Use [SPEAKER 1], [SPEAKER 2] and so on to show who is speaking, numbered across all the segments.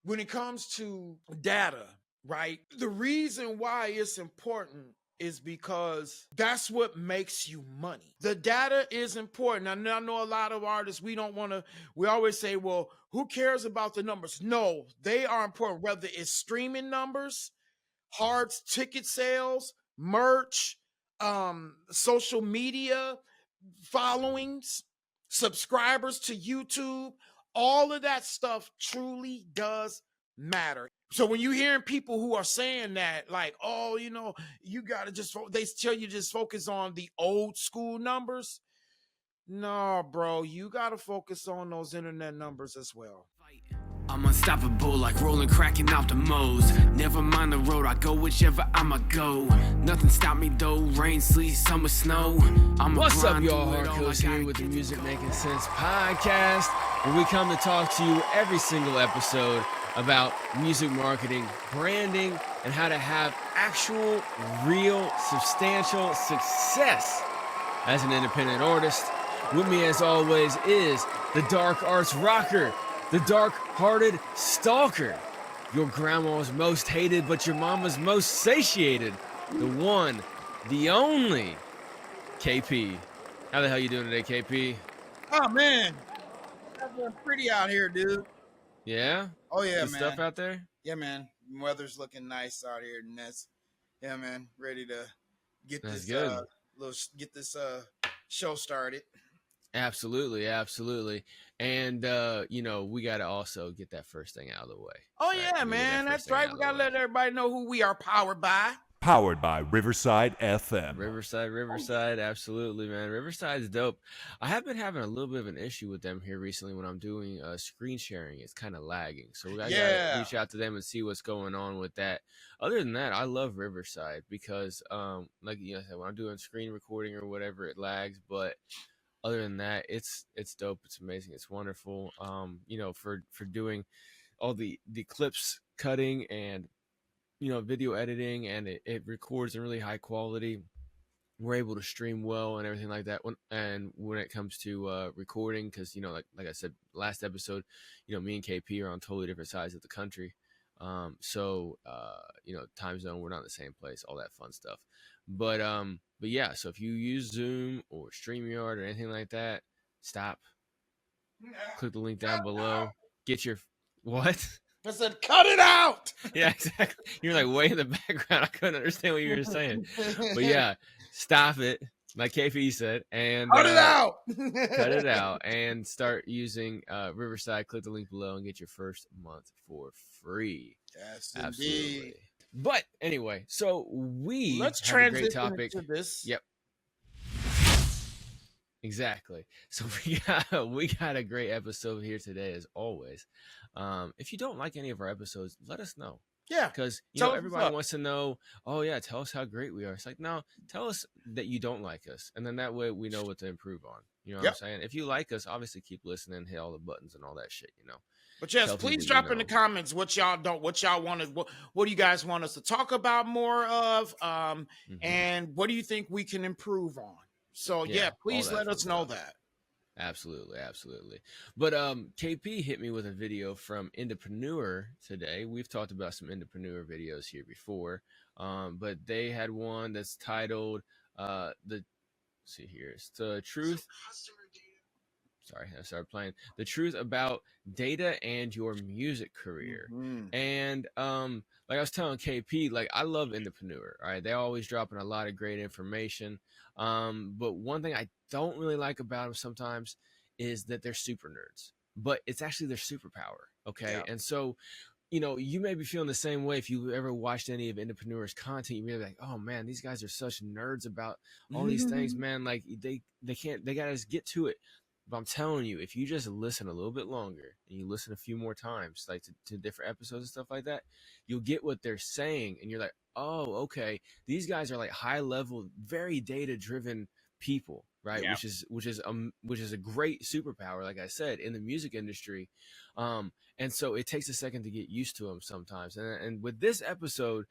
[SPEAKER 1] when it comes to data, right? The reason why it's important is because that's what makes you money. The data is important. I know a lot of artists, we always say, well, who cares about the numbers? No, they are important, whether it's streaming numbers, hard ticket sales, merch, social media followings, subscribers to YouTube. All of that stuff truly does matter. So when you're hearing people who are saying that, like, oh, you got to they tell you just focus on the old school numbers. No, bro, you got to focus on those internet numbers as well.
[SPEAKER 2] I'm unstoppable like rolling, cracking out the modes. Never mind the road, I go whichever I'ma go. Nothing stop me though, rain, sleet, summer, snow.
[SPEAKER 3] What's up, y'all? Hardco's here with the Music Making Sense podcast, where we come to talk to you every single episode about music marketing, branding, and how to have actual, real, substantial success as an independent artist. With me, as always, is the dark arts rocker, the dark-hearted stalker, your grandma's most hated but your mama's most satiated, the one, the only, KP. How the hell you doing today, KP?
[SPEAKER 1] Oh, man. It's pretty out here, dude.
[SPEAKER 3] Yeah?
[SPEAKER 1] Oh, yeah,
[SPEAKER 3] Good
[SPEAKER 1] man.
[SPEAKER 3] stuff out there?
[SPEAKER 1] Yeah, man. Weather's looking nice out here, and yeah, man. Ready to get
[SPEAKER 3] That's
[SPEAKER 1] this
[SPEAKER 3] good.
[SPEAKER 1] show started.
[SPEAKER 3] Absolutely. And, we got to also get that first thing out of the way.
[SPEAKER 1] Oh, right? Yeah, man. That's right. We got to let everybody know who we are powered by.
[SPEAKER 4] Powered by Riverside FM.
[SPEAKER 3] Riverside. Absolutely, man. Riverside's dope. I have been having a little bit of an issue with them here recently when I'm doing screen sharing. It's kind of lagging. So we got to reach out to them and see what's going on with that. Other than that, I love Riverside because, like I said, when I'm doing screen recording or whatever, it lags. But other than that, it's dope. It's amazing. It's wonderful. For doing all the clips cutting and video editing, and it records in really high quality. We're able to stream well and everything like that. When it comes to recording, because like I said last episode, me and KP are on totally different sides of the country. So time zone, we're not in the same place, all that fun stuff. But yeah, so if you use Zoom or StreamYard or anything like that, stop. Click the link down below. Get your what?
[SPEAKER 1] I said, cut it out.
[SPEAKER 3] Yeah, exactly. You're like way in the background. I couldn't understand what you were saying. But yeah, stop it, like KP said, and
[SPEAKER 1] cut it out.
[SPEAKER 3] Cut it out and start using Riverside. Click the link below and get your first month for free.
[SPEAKER 1] Yes,
[SPEAKER 3] absolutely.
[SPEAKER 1] Indeed.
[SPEAKER 3] But anyway, so
[SPEAKER 1] let's transition into this.
[SPEAKER 3] Yep. Exactly. So we got a great episode here today, as always. If you don't like any of our episodes, let us know.
[SPEAKER 1] Yeah,
[SPEAKER 3] because everybody wants to know. Oh yeah, tell us how great we are. It's like, no, tell us that you don't like us, and then that way we know what to improve on. You know what I'm saying? If you like us, obviously keep listening, hit all the buttons and all that shit.
[SPEAKER 1] But yes, please drop in the comments what y'all want what do you guys want us to talk about more of, and what do you think we can improve on? So yeah please let us know that.
[SPEAKER 3] Absolutely. But KP hit me with a video from Indepreneur today. We've talked about some Indepreneur videos here before, but they had one that's titled the truth. Sorry, I started playing the truth about data and your music career. And like I was telling KP, like I love Indepreneur. All right, they're always dropping a lot of great information. But one thing I don't really like about them sometimes is that they're super nerds, but it's actually their superpower. Okay. Yeah. And so, you may be feeling the same way if you ever watched any of Indepreneur's content. You may be like, oh man, these guys are such nerds about all these things, man. Like they gotta just get to it. But I'm telling you, if you just listen a little bit longer and you listen a few more times, like to different episodes and stuff like that, you'll get what they're saying. And you're like, oh, okay. These guys are like high level, very data driven people, right? Yeah. Which is a great superpower, like I said, in the music industry. And so it takes a second to get used to them sometimes. And with this episode,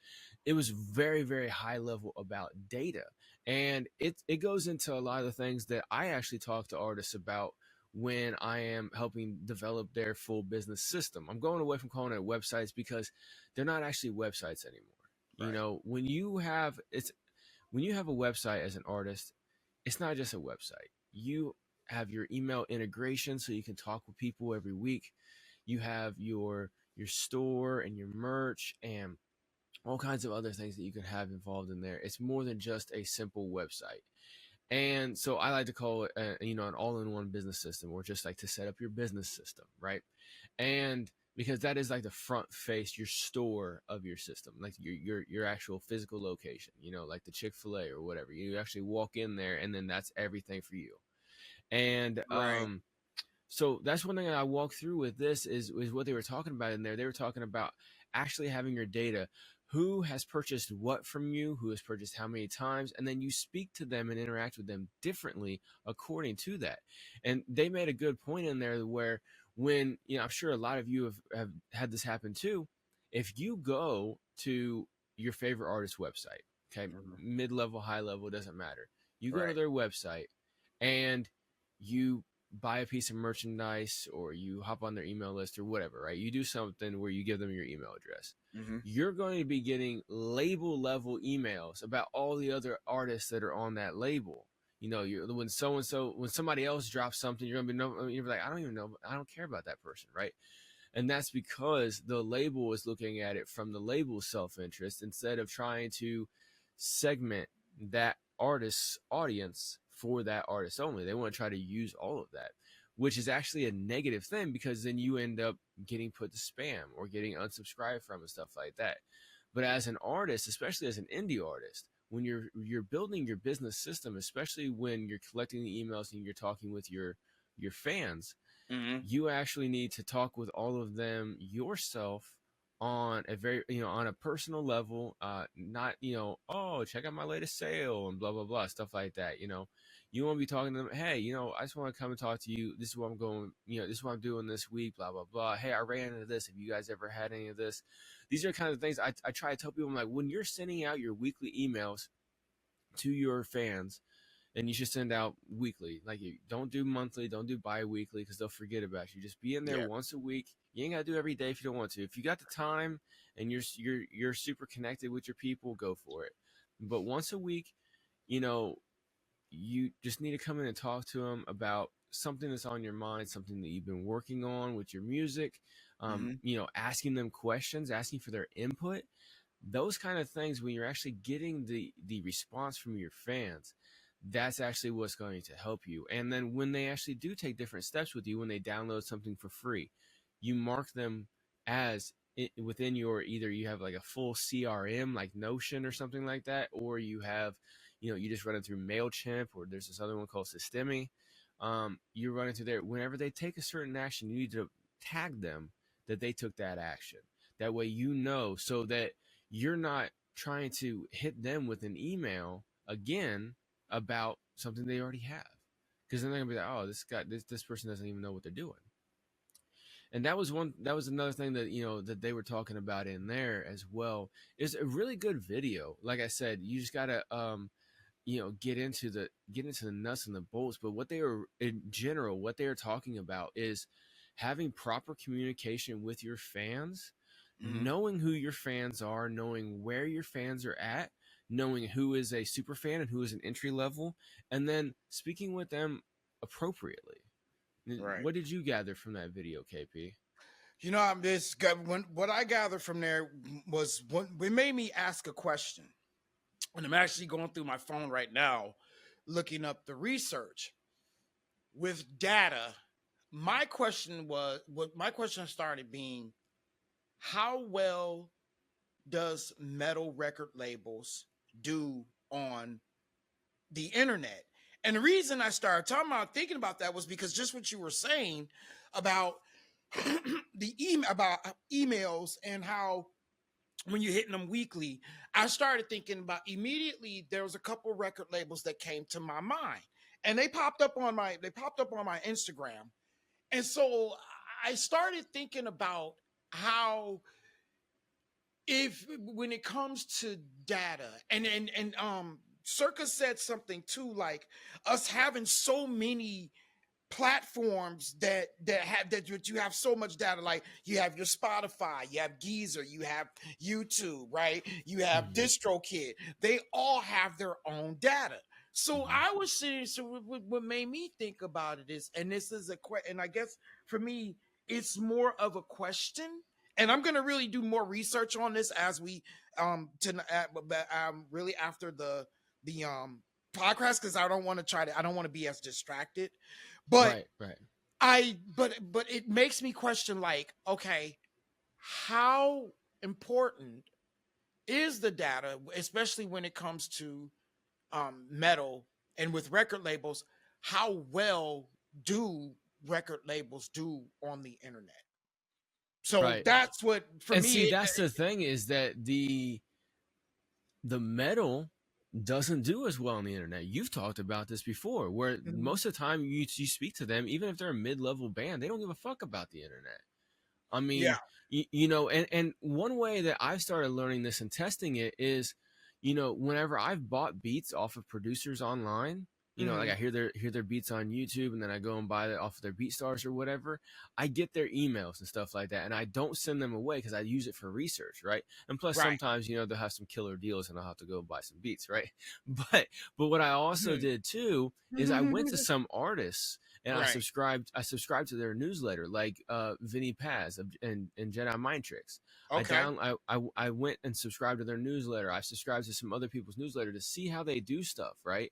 [SPEAKER 3] it was very, very high level about data. And it goes into a lot of the things that I actually talk to artists about when I am helping develop their full business system. I'm going away from calling it websites because they're not actually websites anymore.
[SPEAKER 5] Right.
[SPEAKER 3] You know, when you have a website as an artist, it's not just a website. You have your email integration so you can talk with people every week. You have your store and your merch and all kinds of other things that you can have involved in there. It's more than just a simple website. And so I like to call it, an all-in-one business system, or just like to set up your business system, right? And because that is like the front face, your store of your system, like your actual physical location, like the Chick-fil-A or whatever. You actually walk in there, and then that's everything for you. And
[SPEAKER 5] Right.
[SPEAKER 3] so that's one thing that I walk through with this is what they were talking about in there. They were talking about actually having your data. Who has purchased what from you, who has purchased how many times, and then you speak to them and interact with them differently according to that. And they made a good point in there where when, I'm sure a lot of you have had this happen too. If you go to your favorite artist website, okay, mid-level, high level, doesn't matter. You go to their website and you buy a piece of merchandise, or you hop on their email list or whatever, right? You do something where you give them your email address. You're going to be getting label level emails about all the other artists that are on that label. When somebody else drops something, you're like, I don't even know, I don't care about that person, right? And that's because the label is looking at it from the label's self-interest instead of trying to segment that artist's audience for that artist only. They want to try to use all of that, which is actually a negative thing, because then you end up getting put to spam or getting unsubscribed from and stuff like that. But as an artist, especially as an indie artist, when you're building your business system, especially when you're collecting the emails and you're talking with your fans, you actually need to talk with all of them yourself on a very, on a personal level, not, oh, check out my latest sale and blah, blah, blah, stuff like that. You want to be talking to them. Hey, I just want to come and talk to you. This is what I'm going, this is what I'm doing this week, blah, blah, blah. Hey, I ran into this. Have you guys ever had any of this? These are kind of things I try to tell people. I'm like, when you're sending out your weekly emails to your fans, and you should send out weekly. Like, you don't do monthly, don't do bi-weekly, because they'll forget about you. Just be in there once a week. You ain't gotta do every day if you don't want to. If you got the time and you're super connected with your people, go for it. But once a week, you just need to come in and talk to them about something that's on your mind, something that you've been working on with your music. Asking them questions, asking for their input. Those kind of things, when you're actually getting the response from your fans, that's actually what's going to help you. And then when they actually do take different steps with you, when they download something for free, you mark them as within your, either you have like a full CRM like Notion or something like that, or you have, you just run it through MailChimp, or there's this other one called Systemi. You're running through there. Whenever they take a certain action, you need to tag them that they took that action. That way, so that you're not trying to hit them with an email again about something they already have, because then they're gonna be like, oh, this person doesn't even know what they're doing. And that was another thing that that they were talking about in there as well. It's a really good video. Like I said, you just gotta get into the nuts and the bolts. But what they are talking about is having proper communication with your fans, knowing who your fans are, knowing where your fans are at, knowing who is a super fan and who is an entry level, and then speaking with them appropriately. Right. What did you gather from that video, KP?
[SPEAKER 1] What I gathered from there was it made me ask a question. And I'm actually going through my phone right now, looking up the research with data. My question started being, how well does metal record labels do on the internet? And the reason I started thinking about that was because just what you were saying about about emails and how when you're hitting them weekly, I started thinking about immediately. There was a couple record labels that came to my mind, and they popped up on my Instagram. And so I started thinking about how, when it comes to data, and Circus said something too, like us having so many platforms that you have so much data. Like you have your Spotify, you have Geezer, you have YouTube, right? You have DistroKid. They all have their own data. So I was saying, so what made me think about it is, and this is a question, and I guess for me, it's more of a question. And I'm gonna really do more research on this as we really after the podcast, because I don't want to be as distracted. But
[SPEAKER 3] right.
[SPEAKER 1] but it makes me question, like, okay, how important is the data, especially when it comes to metal and with record labels? How well do record labels do on the internet? So
[SPEAKER 3] Right.
[SPEAKER 1] that's what for
[SPEAKER 3] and
[SPEAKER 1] me.
[SPEAKER 3] see, that's the thing, is that the metal doesn't do as well on the internet. You've talked about this before, where most of the time you speak to them, even if they're a mid-level band, they don't give a fuck about the internet. I mean,
[SPEAKER 1] Yeah.
[SPEAKER 3] you know, and one way that I've started learning this and testing it is, you know, whenever I've bought beats off of producers online, you know, like I hear their beats on YouTube, and then I go and buy that off of their BeatStars or whatever, I get their emails and stuff like that, and I don't send them away because I use it for research, right? And plus,
[SPEAKER 1] Right.
[SPEAKER 3] sometimes, you know, they'll have some killer deals, and I'll have to go buy some beats, right? But what I also did too is I went to some artists and
[SPEAKER 1] Right.
[SPEAKER 3] I subscribed to their newsletter, like Vinny Paz and Jedi Mind Tricks.
[SPEAKER 1] Okay.
[SPEAKER 3] I went and subscribed to their newsletter. I subscribed to some other people's newsletter to see how they do stuff, right?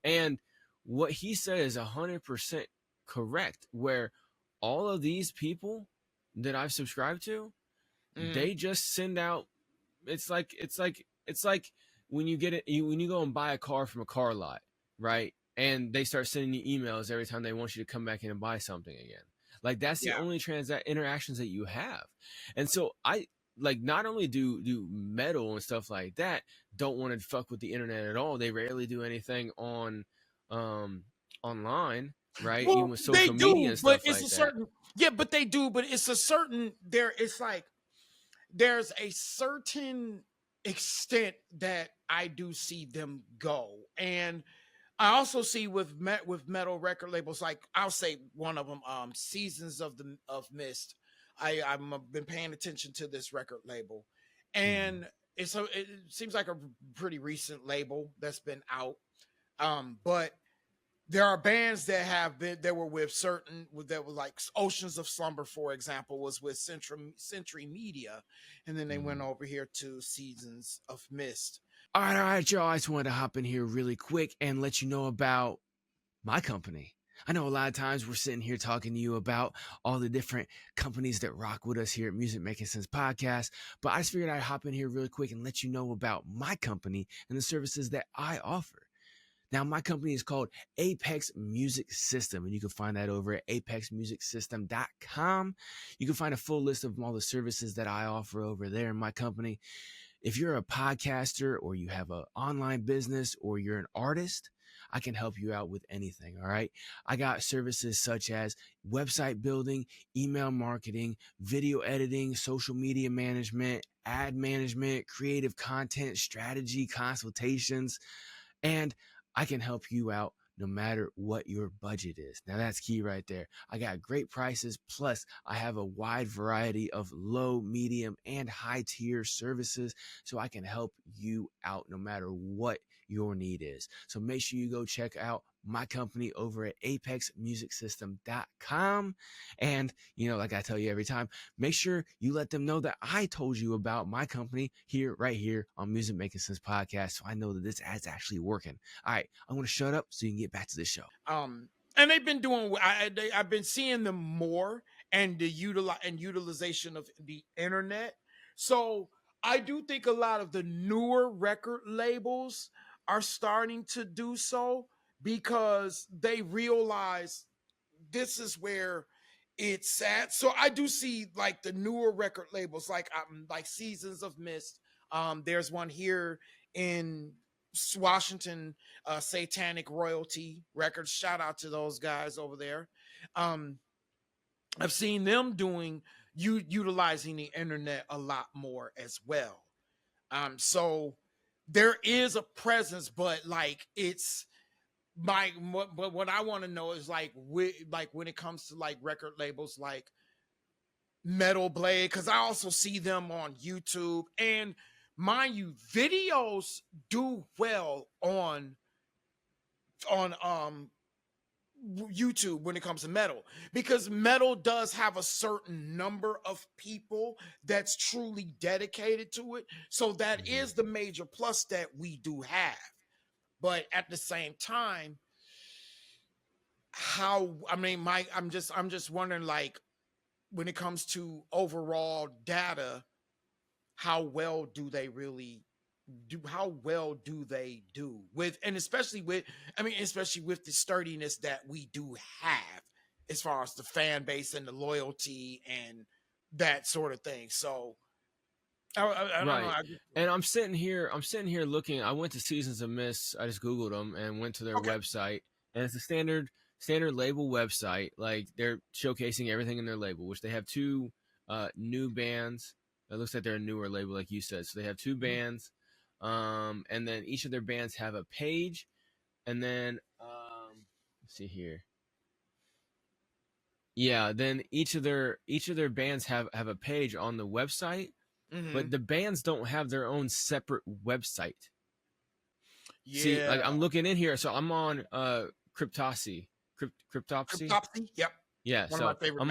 [SPEAKER 3] And what he said is 100% correct, where all of these people that I've subscribed to, they just send out, it's like when you get it, when you go and buy a car from a car lot, right? And they start sending you emails every time they want you to come back in and buy something again. Like, that's the only interactions that you have. And so I, like, not only do metal and stuff like that don't want to fuck with the internet at all, they rarely do anything on online, right?
[SPEAKER 1] Well,
[SPEAKER 3] even with social media and stuff like that.
[SPEAKER 1] certain, yeah, but they do, but it's a certain, it's like there's a certain extent that I do see them go. And I also see with metal record labels, like I'll say one of them, Seasons of Mist. I've been paying attention to this record label, and it seems like a pretty recent label that's been out. But there are bands that were with that were like Oceans of Slumber, for example, was with Century Media, and then they went over here to Seasons of Mist.
[SPEAKER 3] All right, y'all. I just wanted to hop in here really quick and let you know about my company. I know a lot of times we're sitting here talking to you about all the different companies that rock with us here at Music Making Sense Podcast, but I just figured I'd hop in here really quick and let you know about my company and the services that I offer. Now, my company is called Apex Music System, and you can find that over at apexmusicsystem.com. You can find a full list of all the services that I offer over there in my company. If you're a podcaster, or you have an online business, or you're an artist, I can help you out with anything, all right? I got services such as website building, email marketing, video editing, social media management, ad management, creative content, strategy, consultations, and I can help you out no matter what your budget is. Now, that's key right there. I got great prices, plus I have a wide variety of low, medium, and high tier services, so I can help you out no matter what your need is. So make sure you go check out my company over at apexmusicsystem.com. And, you know, like I tell you every time, make sure you let them know that I told you about my company right here on Music Making Sense Podcast, so I know that this ad's actually working. All right, I'm going to shut up so you can get back to the show.
[SPEAKER 1] And they've been doing, I've been seeing them more, and the utilization of the internet. So I do think a lot of the newer record labels are starting to do so, because they realize this is where it's at. So I do see like the newer record labels, like Seasons of Mist. There's one here in Washington, Satanic Royalty Records. Shout out to those guys over there. I've seen them utilizing the internet a lot more as well. So there is a presence, but like it's but what I want to know is like when it comes to like record labels like Metal Blade, because I also see them on YouTube, and mind you, videos do well on YouTube when it comes to metal, because metal does have a certain number of people that's truly dedicated to it. So that
[SPEAKER 3] Mhm.
[SPEAKER 1] is the major plus that we do have. But at the same time, I'm just wondering, like, when it comes to overall data, how well do they really do? How well do they do with, and especially with, especially with the sturdiness that we do have as far as the fan base and the loyalty and that sort of thing. So I don't know.
[SPEAKER 3] Right. And I'm sitting here looking. I went to Seasons of Mist. I just Googled them and went to their
[SPEAKER 1] Okay.
[SPEAKER 3] website. And it's a standard label website. Like, they're showcasing everything in their label, which they have two new bands. It looks like they're a newer label, like you said. So they have two bands. And then each of their bands have a page. And then let's see here. Yeah, then each of their bands have a page on the website. But the bands don't have their own separate website.
[SPEAKER 1] Yeah.
[SPEAKER 3] See, like, I'm looking in here, so I'm on Cryptopsy. Cryptopsy?
[SPEAKER 1] Cryptopsy, yep.
[SPEAKER 3] Yeah,
[SPEAKER 1] One
[SPEAKER 3] so
[SPEAKER 1] of my favorite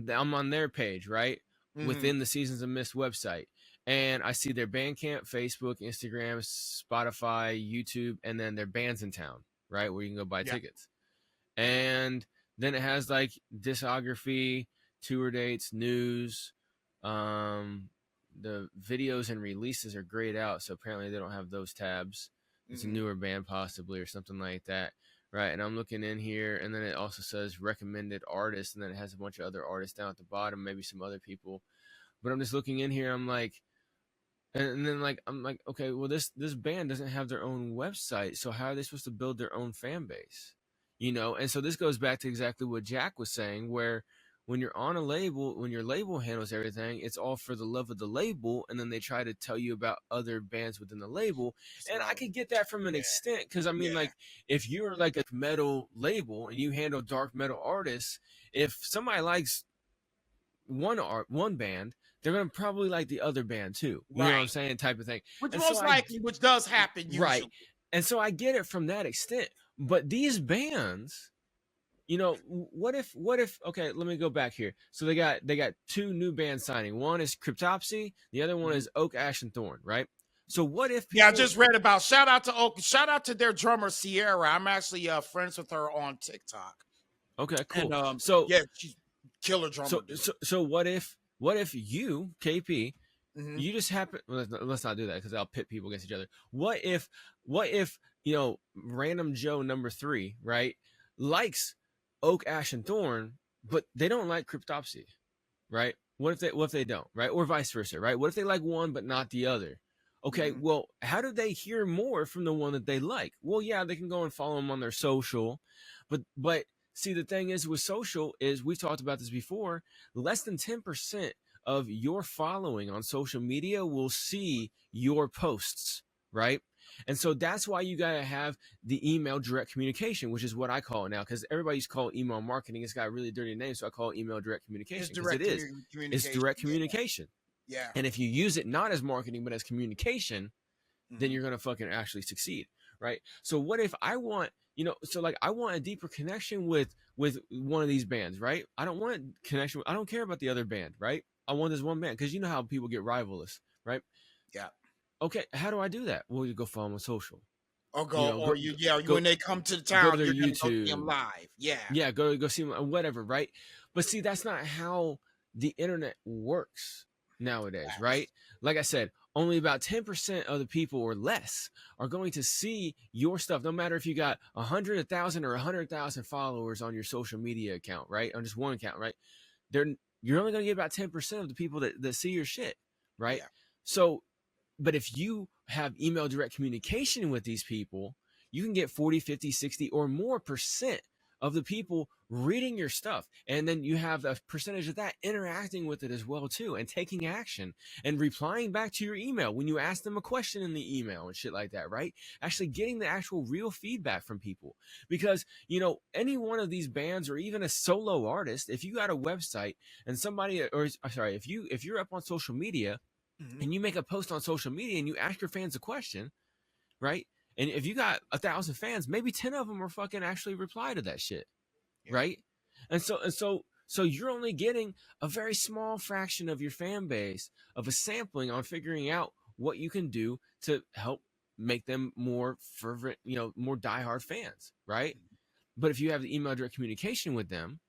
[SPEAKER 3] I'm on their page, right?
[SPEAKER 1] Mhm.
[SPEAKER 3] Within the Seasons of Mist website. And I see their Bandcamp, Facebook, Instagram, Spotify, YouTube, and then their bands in town, right? Where you can go buy tickets. And then it has like discography, tour dates, news, the videos and releases are grayed out, so apparently they don't have those tabs. It's a newer band possibly or something like that, right? And I'm looking in here, and then it also says recommended artists, and then it has a bunch of other artists down at the bottom, maybe some other people. But I'm just looking in here, I'm like, and then like I'm like, okay, well, this band doesn't have their own website, so how are they supposed to build their own fan base? You know, and so this goes back to exactly what Jack was saying, where when you're on a label, when your label handles everything, it's all for the love of the label, and then they try to tell you about other bands within the label. And I could get that from an extent, because I mean, like, if you're like a metal label and you handle dark metal artists, if somebody likes one band, they're gonna probably like the other band too. You know what I'm saying? Type of thing.
[SPEAKER 1] Which
[SPEAKER 3] And
[SPEAKER 1] most
[SPEAKER 3] so
[SPEAKER 1] likely, which does happen usually.
[SPEAKER 3] Right. And so I get it from that extent. But these bands, you know, what if okay, let me go back here. So they got two new bands signing. One is Cryptopsy, the other one is Oak, Ash, and Thorn, right? So what if people,
[SPEAKER 1] I just read about, shout out to Oak, shout out to their drummer Sierra. I'm actually friends with her on TikTok.
[SPEAKER 3] Okay, cool.
[SPEAKER 1] And,
[SPEAKER 3] so
[SPEAKER 1] yeah, she's killer drummer.
[SPEAKER 3] So what if you, KP,
[SPEAKER 1] Mhm.
[SPEAKER 3] you just happen, well, let's not do that because I'll pit people against each other. What if you know, random Joe number 3, right, likes Oak, Ash, and Thorn, but they don't like Cryptopsy, right? What if they don't, right? Or vice versa, right? What if they like one but not the other? Okay, well, how do they hear more from the one that they like? Well, yeah, they can go and follow them on their social, but see, the thing is with social is, we've talked about this before, less than 10% of your following on social media will see your posts, right? And so that's why you got to have the email direct communication, which is what I call it now, because everybody used to call it email marketing. It's got a really dirty name, so I call it email direct communication. Because it is. It's direct communication.
[SPEAKER 1] Yeah.
[SPEAKER 3] And if you use it not as marketing, but as communication, then you're going to fucking actually succeed, right? So what if I want, you know, so like I want a deeper connection with one of these bands, right? I don't want a connection. I don't care about the other band, right? I want this one band, because you know how people get rivalous, right?
[SPEAKER 1] Yeah.
[SPEAKER 3] Okay, how do I do that? Well, you go follow them on social.
[SPEAKER 1] Or go, you know,
[SPEAKER 3] or
[SPEAKER 1] when they come to the town,
[SPEAKER 3] go to their
[SPEAKER 1] you're
[SPEAKER 3] YouTube,
[SPEAKER 1] gonna go see them live. Yeah.
[SPEAKER 3] Yeah, go see them, whatever, right? But see, that's not how the internet works nowadays, right? Like I said, only about 10% of the people or less are going to see your stuff, no matter if you got 100, 1,000, or 100,000 followers on your social media account, right? On just one account, right? You're only going to get about 10% of the people that see your shit, right?
[SPEAKER 1] Yeah.
[SPEAKER 3] So, but if you have email direct communication with these people, you can get 40, 50, 60 or more % of the people reading your stuff, and then you have a percentage of that interacting with it as well too, and taking action and replying back to your email when you ask them a question in the email and shit like that, right? Actually getting the actual real feedback from people, because any one of these bands or even a solo artist, if you got a website and somebody, or sorry, if you're up on social media and you make a post on social media and you ask your fans a question, right? And if you got 1,000 fans, maybe 10 of them are fucking actually reply to that shit. Right. And so you're only getting a very small fraction of your fan base of a sampling on figuring out what you can do to help make them more fervent, more diehard fans. Right. But if you have the email direct communication with them,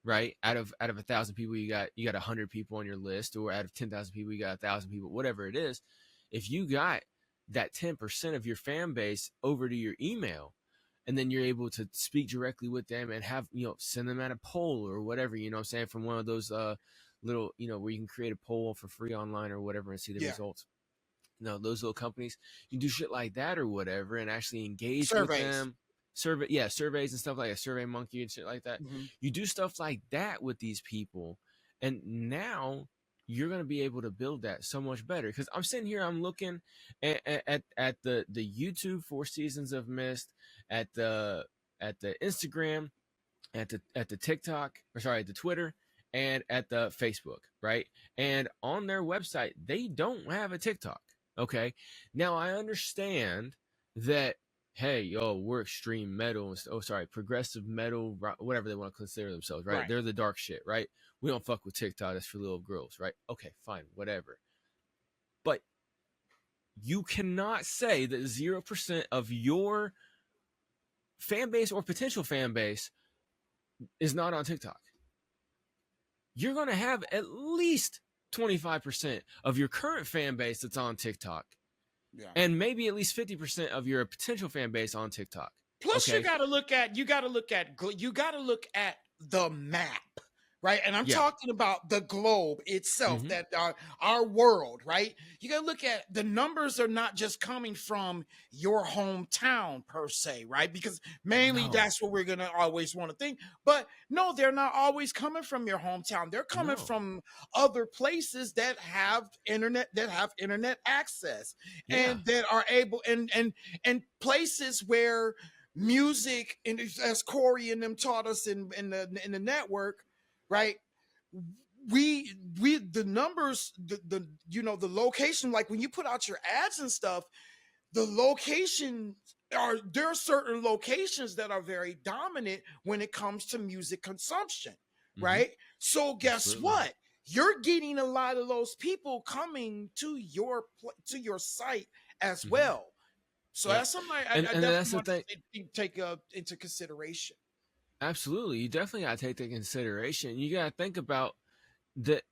[SPEAKER 3] right, out of 1,000 people, you got 100 people on your list, or out of 10,000 people, you got 1,000 people, whatever it is. If you got that 10% of your fan base over to your email, and then you're able to speak directly with them and have, send them out a poll or whatever, what I'm saying, from one of those little, where you can create a poll for free online or whatever and see the results. Those little companies, you do shit like that or whatever and actually engage with them. Surveys and stuff like a Survey Monkey and shit like that. You do stuff like that with these people, and now you're going to be able to build that so much better. Because I'm sitting here, I'm looking at the YouTube 4 Seasons of Mist, at the Instagram, at the TikTok, or sorry, at the Twitter, and at the Facebook, right? And on their website, they don't have a TikTok. Okay, now I understand that, hey, we're extreme metal, progressive metal, whatever they want to consider themselves, right? They're the dark shit, right? We don't fuck with TikTok. That's for little girls, right? Okay, fine, whatever. But you cannot say that 0% of your fan base or potential fan base is not on TikTok. You're going to have at least 25% of your current fan base that's on TikTok. Yeah. And maybe at least 50% of your potential fan base on TikTok.
[SPEAKER 1] Plus, you got to look at the map, right? And I'm talking about the globe itself, that our world, right? You got to look at the numbers are not just coming from your hometown per se, right? Because mainly that's what we're going to always want to think. But no, they're not always coming from your hometown. They're coming from other places that have internet access and that are able and places where music, and as Corey and them taught us in the network, right? We the numbers, the location, like when you put out your ads and stuff, the location there are certain locations that are very dominant when it comes to music consumption, right? So guess what? You're getting a lot of those people coming to your site as well. So that's something I definitely want to take into consideration.
[SPEAKER 3] Absolutely. You definitely got to take that into consideration. You got to think about that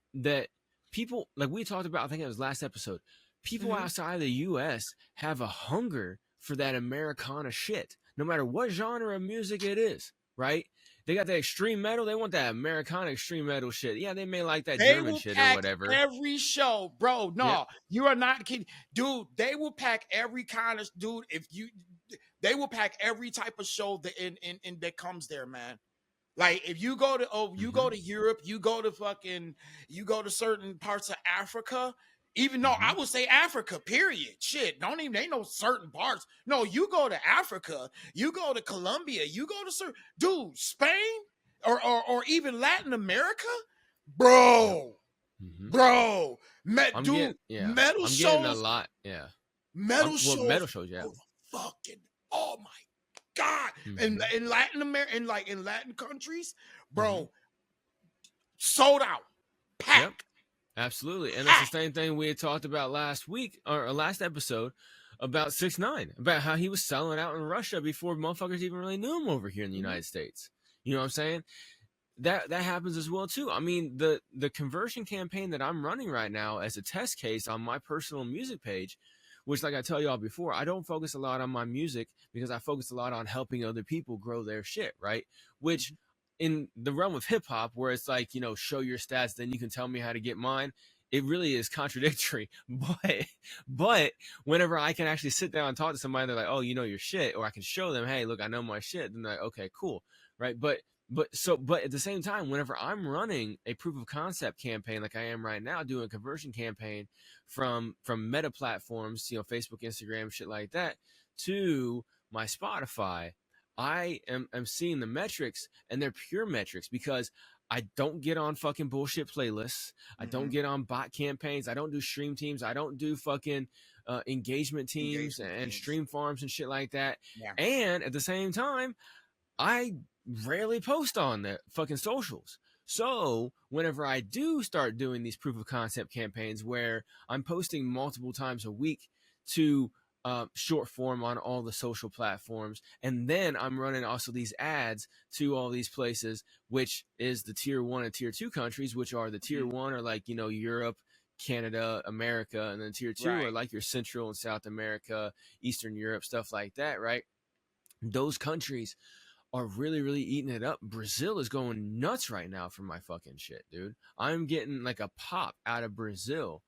[SPEAKER 3] people, like we talked about, I think it was last episode, people outside of the U.S. have a hunger for that Americana shit, no matter what genre of music it is, right? They got that extreme metal. They want that Americana extreme metal shit. Yeah, they may like that German shit or whatever.
[SPEAKER 1] Every show, bro. No, you are not kidding, dude. They will pack every kind of dude. They will pack every type of show that comes there, man. Like if you go to go to Europe, you go to certain parts of Africa. Even though I would say Africa, period. Shit, ain't no certain parts. No, you go to Africa, you go to Colombia, you go to Spain or even Latin America, bro. Metal shows.
[SPEAKER 3] Getting a lot,
[SPEAKER 1] Metal shows.
[SPEAKER 3] Metal shows, yeah.
[SPEAKER 1] Fucking, oh my God. In Latin America, in Latin countries, bro, sold out, packed.
[SPEAKER 3] Yep. Absolutely. And that's the same thing we had talked about last week or last episode about 6ix9ine, about how he was selling out in Russia before motherfuckers even really knew him over here in the United States. You know what I'm saying? That happens as well too. I mean, the conversion campaign that I'm running right now as a test case on my personal music page, which, like I tell y'all before, I don't focus a lot on my music because I focus a lot on helping other people grow their shit, right? Which in the realm of hip hop, where it's like, show your stats, then you can tell me how to get mine, it really is contradictory. But whenever I can actually sit down and talk to somebody, they're like, oh, you know your shit, or I can show them, hey, look, I know my shit. Then they're like, okay, cool, right? But But at the same time, whenever I'm running a proof of concept campaign like I am right now, doing a conversion campaign from meta platforms, Facebook, Instagram, shit like that, to my Spotify, I am seeing the metrics, and they're pure metrics, because I don't get on fucking bullshit playlists. I don't get on bot campaigns. I don't do stream teams. I don't do fucking engagement teams and stream farms and shit like that.
[SPEAKER 1] Yeah.
[SPEAKER 3] And at the same time, I rarely post on the fucking socials. So whenever I do start doing these proof of concept campaigns where I'm posting multiple times a week to short form on all the social platforms, and then I'm running also these ads to all these places, which is the tier 1 and tier 2 countries, which are the tier 1 are like, Europe, Canada, America, and then tier 2 are like your Central and South America, Eastern Europe, stuff like that, right? Those countries are really, really eating it up. Brazil is going nuts right now for my fucking shit, dude. I'm getting like a pop out of Brazil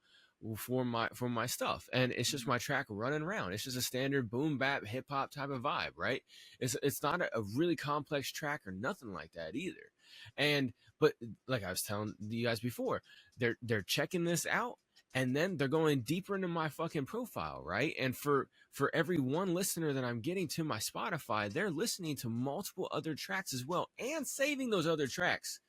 [SPEAKER 3] for my stuff, and it's just my track running around. It's just a standard boom bap hip hop type of vibe, right? It's not a really complex track or nothing like that either. But like I was telling you guys before, they're checking this out, and then they're going deeper into my fucking profile, right? And for every one listener that I'm getting to my Spotify, they're listening to multiple other tracks as well, and saving those other tracks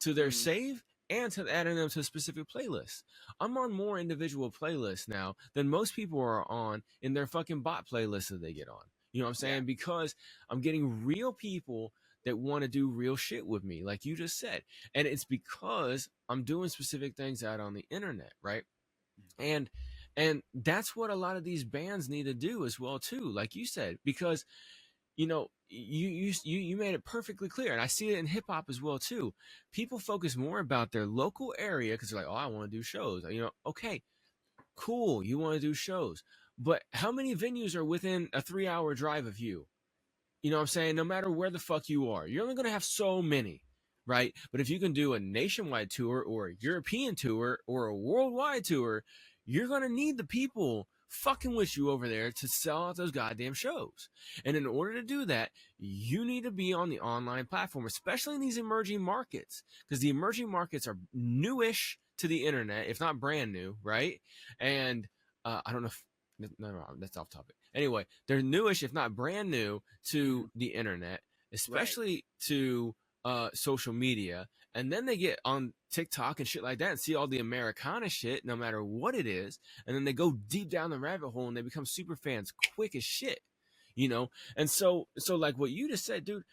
[SPEAKER 3] to their save, and to adding them to specific playlists. I'm on more individual playlists now than most people are on in their fucking bot playlists that they get on. You know what I'm saying? Yeah. Because I'm getting real people that want to do real shit with me, like you just said. And it's because I'm doing specific things out on the internet, right? And that's what a lot of these bands need to do as well too, like you said, because you made it perfectly clear, and I see it in hip hop as well too. People focus more about their local area because they're like, oh, I want to do shows. Okay, cool, you want to do shows, but how many venues are within a 3-hour drive of you? You know what I'm saying? No matter where the fuck you are, you're only gonna have so many, right? But if you can do a nationwide tour or a European tour or a worldwide tour, you're gonna need the people fucking with you over there to sell out those goddamn shows. And in order to do that, you need to be on the online platform, especially in these emerging markets, because the emerging markets are newish to the internet, if not brand new, right? And I don't know if no, that's off topic. Anyway, they're newish, if not brand new, to the internet, especially to social media. And then they get on TikTok and shit like that and see all the Americana shit, no matter what it is. And then they go deep down the rabbit hole and they become super fans quick as shit, And so like what you just said, dude,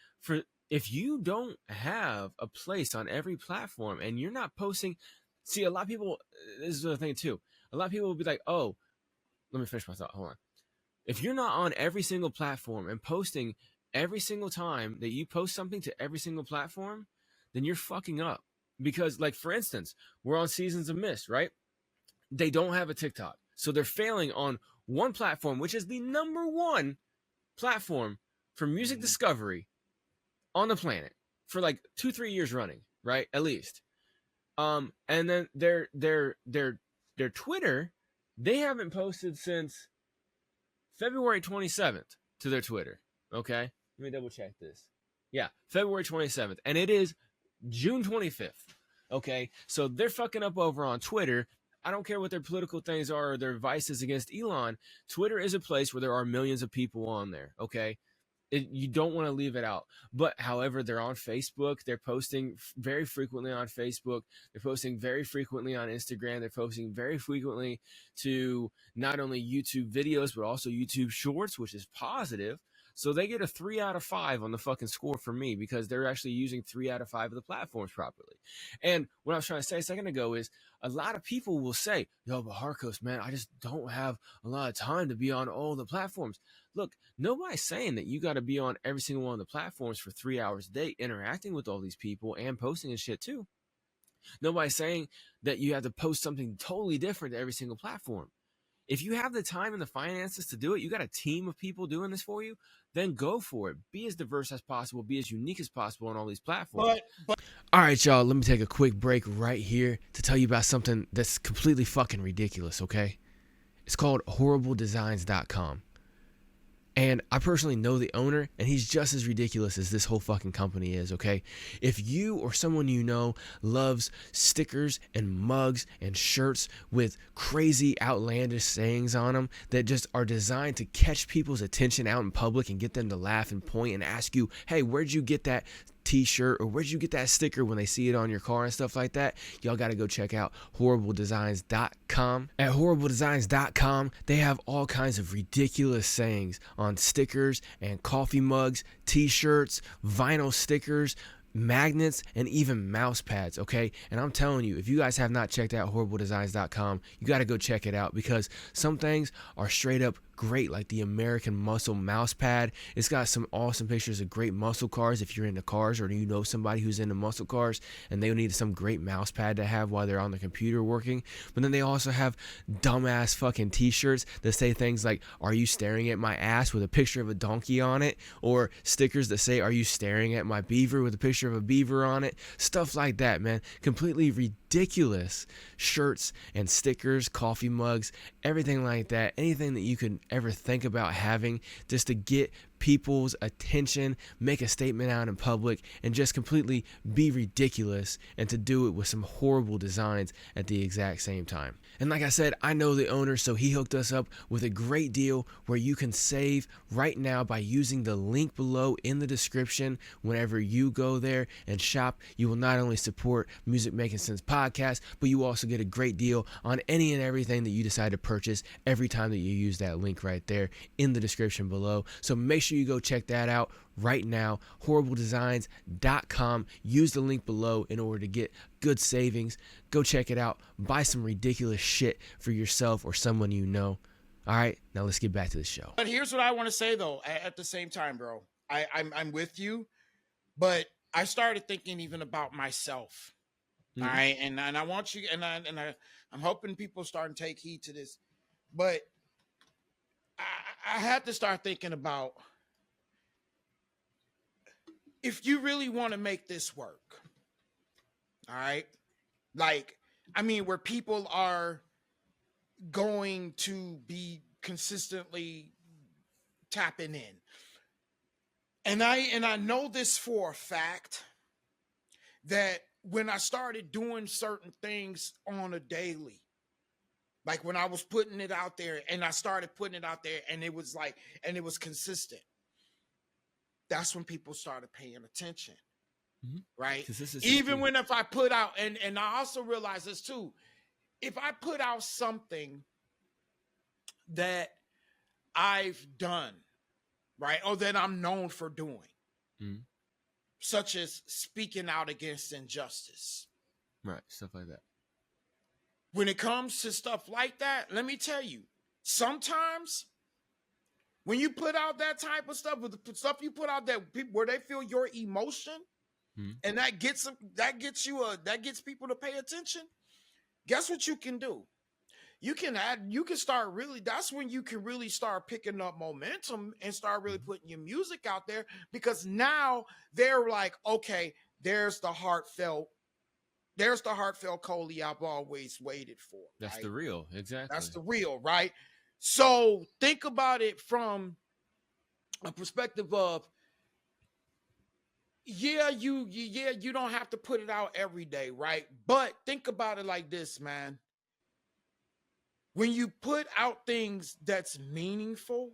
[SPEAKER 3] if you don't have a place on every platform and you're not posting, see, a lot of people, this is the thing too. A lot of people will be like, oh, let me finish my thought. Hold on. If you're not on every single platform and posting every single time that you post something to every single platform, then you're fucking up. Because, like, for instance, we're on Seasons of Mist, right? They don't have a TikTok. So they're failing on one platform, which is the #1 platform for music discovery on the planet for like 2-3 years running, right? At least. And then their Twitter, they haven't posted since February 27th to their Twitter. Okay? Let me double check this. Yeah, February 27th. And it is June 25th. Okay? So they're fucking up over on Twitter. I don't care what their political things are or their vices against Elon. Twitter is a place where there are millions of people on there. Okay? You don't want to leave it out. But however, they're on Facebook. They're posting very frequently on Facebook. They're posting very frequently on Instagram. They're posting very frequently to not only YouTube videos, but also YouTube Shorts, which is positive. So they get a 3 out of 5 on the fucking score for me because they're actually using 3 out of 5 of the platforms properly. And what I was trying to say a second ago is a lot of people will say, yo, but Harkos, man, I just don't have a lot of time to be on all the platforms. Look, nobody's saying that you got to be on every single one of the platforms for 3 hours a day interacting with all these people and posting and shit too. Nobody's saying that you have to post something totally different to every single platform. If you have the time and the finances to do it, you got a team of people doing this for you, then go for it. Be as diverse as possible. Be as unique as possible on all these platforms. All right, y'all, let me take a quick break right here to tell you about something that's completely fucking ridiculous, okay? It's called HorribleDesigns.com. And I personally know the owner, and he's just as ridiculous as this whole fucking company is, okay? If you or someone you know loves stickers and mugs and shirts with crazy outlandish sayings on them that just are designed to catch people's attention out in public and get them to laugh and point and ask you, hey, where'd you get that t-shirt, or where'd you get that sticker, when they see it on your car and stuff like that, y'all got to go check out horribledesigns.com. At horribledesigns.com, they have all kinds of ridiculous sayings on stickers and coffee mugs, t-shirts, vinyl stickers, magnets, and even mouse pads, okay? And I'm telling you, if you guys have not checked out horribledesigns.com, you got to go check it out, because some things are straight up great, like the American Muscle mouse pad. It's got some awesome pictures of great muscle cars if you're into cars, or you know somebody who's into muscle cars and they need some great mouse pad to have while they're on the computer working. But then they also have dumbass fucking t-shirts that say things like, are you staring at my ass, with a picture of a donkey on it, or stickers that say, are you staring at my beaver, with a picture of a beaver on it. Stuff like that, man. Completely ridiculous shirts and stickers, coffee mugs, everything like that. Anything that you could ever think about having just to get people's attention, make a statement out in public, and just completely be ridiculous, and to do it with some horrible designs at the exact same time. And like I said, I know the owner, so he hooked us up with a great deal where you can save right now by using the link below in the description. Whenever you go there and shop, you will not only support Music Making Sense podcast, but you also get a great deal on any and everything that you decide to purchase every time that you use that link right there in the description below. So make sure you go check that out right now, horribledesigns.com. Use the link below in order to get good savings. Go check it out. Buy some ridiculous shit for yourself or someone you know. All right, now let's get back to the show.
[SPEAKER 1] But here's what I want to say, though, at the same time, bro. I'm with you, but I started thinking even about myself. All right, and I want you, and I'm hoping people start to take heed to this, but I had to start thinking about, if you really want to make this work, all right, like, I mean, where people are going to be consistently tapping in, and I know this for a fact, that when I started doing certain things on a daily, like when I was putting it out there, and I started putting it out there, and it was like, and it was consistent, that's when people started paying attention. Right? Even when, if I put out, and I also realize this too, if I put out something that I've done, right, or that I'm known for doing, such as speaking out against injustice,
[SPEAKER 3] right, stuff like that.
[SPEAKER 1] When it comes to stuff like that, let me tell you, sometimes when you put out that type of stuff, with the stuff you put out that people, where they feel your emotion, and that gets people to pay attention, guess what you can do? You can start really, that's when you can really start picking up momentum and start really putting your music out there, because now they're like, okay, there's the heartfelt Coley I've always waited for.
[SPEAKER 3] That's
[SPEAKER 1] right?
[SPEAKER 3] the real, exactly.
[SPEAKER 1] That's the real, right? So think about it from a perspective of, you don't have to put it out every day, right? But think about it like this, man. When you put out things that's meaningful,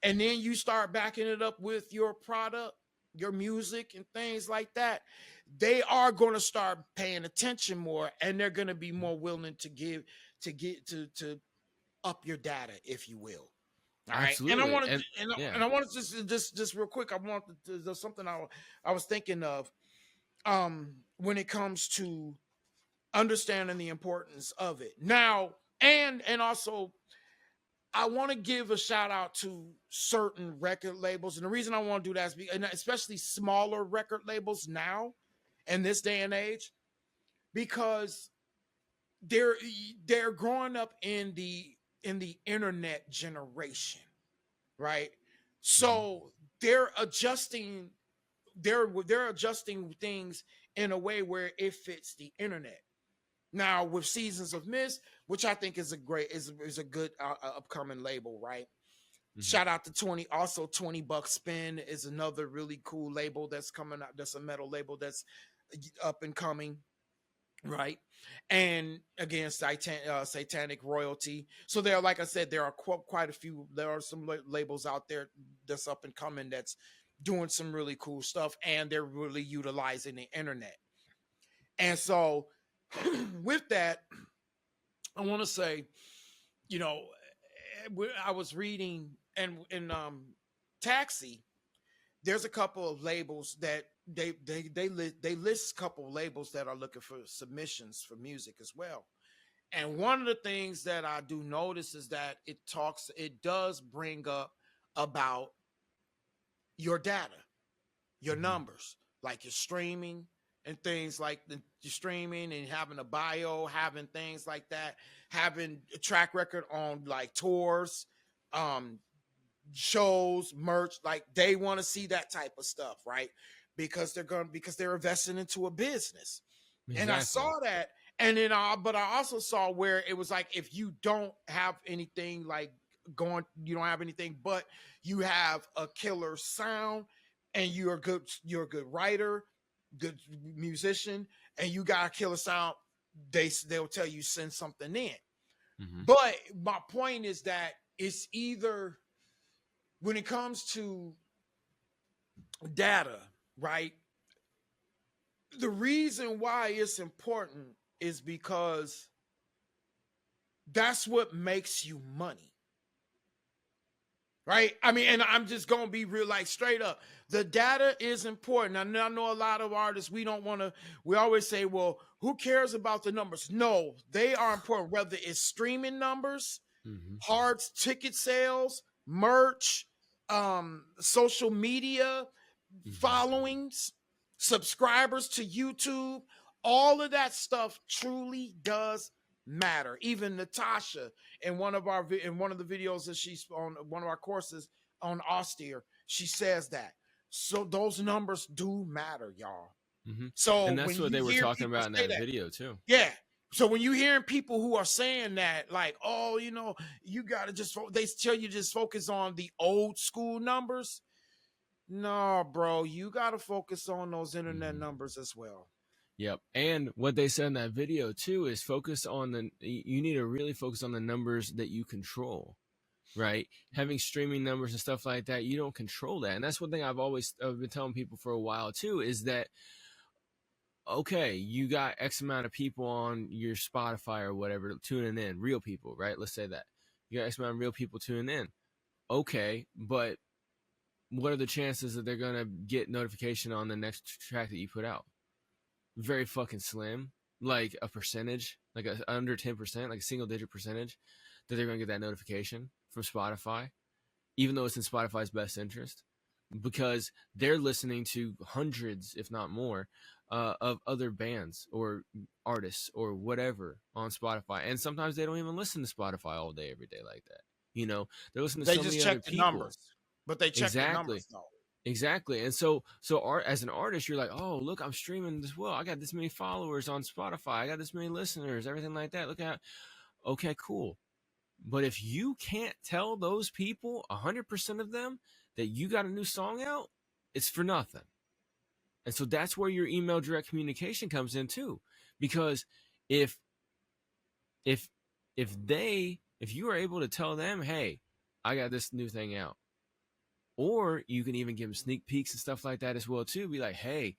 [SPEAKER 1] and then you start backing it up with your product, your music, and things like that, they are going to start paying attention more, and they're going to be more willing to up your data, if you will. All right.
[SPEAKER 3] Absolutely.
[SPEAKER 1] And I wanted to just real quick, there's something I was thinking of when it comes to understanding the importance of it. Now, and also, I want to give a shout out to certain record labels. And the reason I want to do that is because, especially smaller record labels now in this day and age, because they're growing up in the internet generation, right? So they're adjusting things in a way where it fits the internet. Now, with Seasons of Mist, which I think is a good upcoming label, right? Shout out to 20. Also, 20 Bucks Spin is another really cool label that's coming out. That's a metal label that's up and coming, right? And again, Satanic Royalty. So there, like I said, there are quite a few. There are some labels out there that's up and coming that's doing some really cool stuff, and they're really utilizing the internet. And so, with that, I want to say, you know, I was reading and in Taxi, there's a couple of labels that they list a couple of labels that are looking for submissions for music as well. And one of the things that I do notice is that it does bring up about your data, your numbers, like your streaming and things like your streaming and having a bio, having things like that, having a track record on like tours, shows, merch. Like they want to see that type of stuff, right? Because they're investing into a business. Exactly. And I saw that, and then but I also saw where it was like, if you don't have anything like going, you don't have anything, but you have a killer sound, and you're a good writer, good musician, and you got a killer sound, they'll tell you send something in. But my point is that it's either, when it comes to data, right? The reason why it's important is because that's what makes you money. Right? I mean, and I'm just going to be real, like straight up. The data is important. I know a lot of artists, we always say, well, who cares about the numbers? No, they are important. Whether it's streaming numbers, hard ticket sales, merch, social media, followings, subscribers to YouTube, all of that stuff truly does matter. Even Natasha in one of the videos that she's on one of our courses on austere, she says that. So those numbers do matter, y'all. So,
[SPEAKER 3] and that's what they were talking about in that video too.
[SPEAKER 1] Yeah. So when you hearing people who are saying that, like, oh, you know, you gotta they tell you just focus on the old school numbers. No, bro, you gotta focus on those internet numbers as well.
[SPEAKER 3] Yep. And what they said in that video too is you need to really focus on the numbers that you control, right? Having streaming numbers and stuff like that, you don't control that. And that's one thing I've been telling people for a while too, is that, okay, you got X amount of people on your Spotify or whatever tuning in, real people, right? Let's say that you got X amount of real people tuning in. Okay. But what are the chances that they're going to get notification on the next track that you put out? Very fucking slim, like a percentage, like under 10%, like a single digit percentage that they're going to get that notification from Spotify, even though it's in Spotify's best interest, because they're listening to hundreds, if not more, of other bands or artists or whatever on Spotify. And sometimes they don't even listen to Spotify all day, every day like that. You know, they're listening to so many other people. They just check the numbers,
[SPEAKER 1] but they check the numbers though.
[SPEAKER 3] Exactly. And so as an artist, you're like, oh, look, I'm streaming this well. I got this many followers on Spotify. I got this many listeners, everything like that. Look at, okay, cool. But if you can't tell those people, 100% of them, that you got a new song out, it's for nothing. And so that's where your email direct communication comes in too. Because if you are able to tell them, hey, I got this new thing out, or you can even give them sneak peeks and stuff like that as well too. Be like, hey,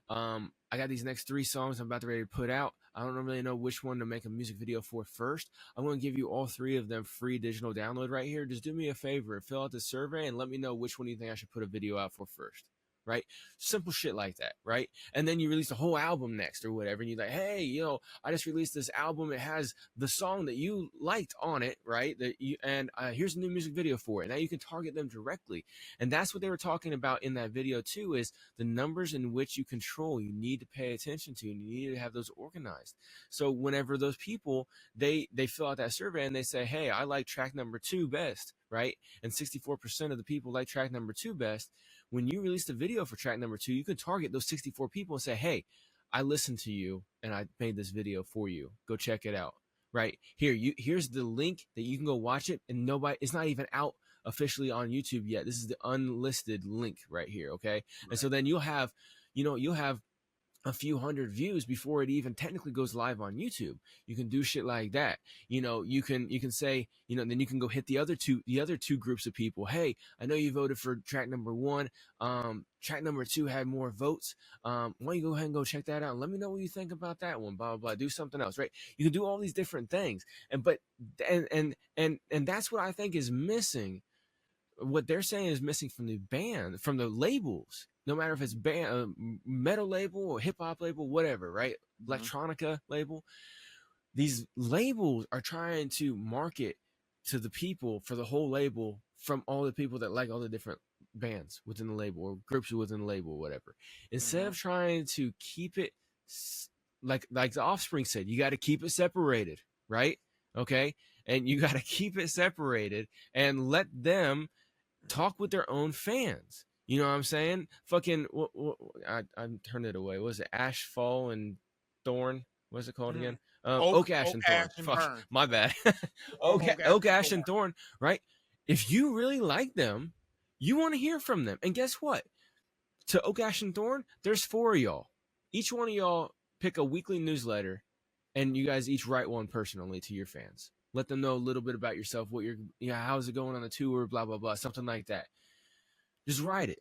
[SPEAKER 3] I got these next 3 songs I'm about to ready to put out. I don't really know which one to make a music video for first. I'm going to give you all 3 of them free digital download right here. Just do me a favor, fill out the survey and let me know which one you think I should put a video out for first. Right? Simple shit like that, right? And then you release a whole album next or whatever, and you're like, hey, you know, I just released this album. It has the song that you liked on it, right? Here's a new music video for it. Now you can target them directly. And that's what they were talking about in that video too, is the numbers in which you control, you need to pay attention to, and you need to have those organized. So whenever those people, they fill out that survey and they say, hey, I like track number 2 best, right? And 64% of the people like track number 2 best. When you release the video for track number 2, you can target those 64 people and say, hey, I listened to you and I made this video for you. Go check it out. Right? Here's the link that you can go watch it, and it's not even out officially on YouTube yet. This is the unlisted link right here. Okay.
[SPEAKER 1] Right.
[SPEAKER 3] And so then you'll have a few hundred views before it even technically goes live on YouTube. You can do shit like that. You can say, then you can go hit the other two groups of people. Hey, I know you voted for track number 1. Track number 2 had more votes. Why don't you go ahead and go check that out and let me know what you think about that one, blah, blah, blah. Do something else, right? You can do all these different things. And that's what I think is missing. What they're saying is missing from the band, from the labels. No matter if it's metal label or hip hop label, whatever, right? Electronica label. These labels are trying to market to the people for the whole label from all the people that like all the different bands within the label or groups within the label or whatever. Instead of trying to keep it like the Offspring said, you got to keep it separated, right? Okay. And you got to keep it separated and let them talk with their own fans. You know what I'm saying? Fucking, I turned it away. What was it? Ash, Fall, and Thorn? What's it called again? Oak, Ash, and Thorn. Fuck, my bad. Oak, Ash, and Thorn, right? If you really like them, you want to hear from them. And guess what? To Oak, Ash, and Thorn, there's 4 of y'all. Each one of y'all pick a weekly newsletter, and you guys each write one personally to your fans. Let them know a little bit about yourself, how's it going on the tour, blah, blah, blah, something like that. Just write it.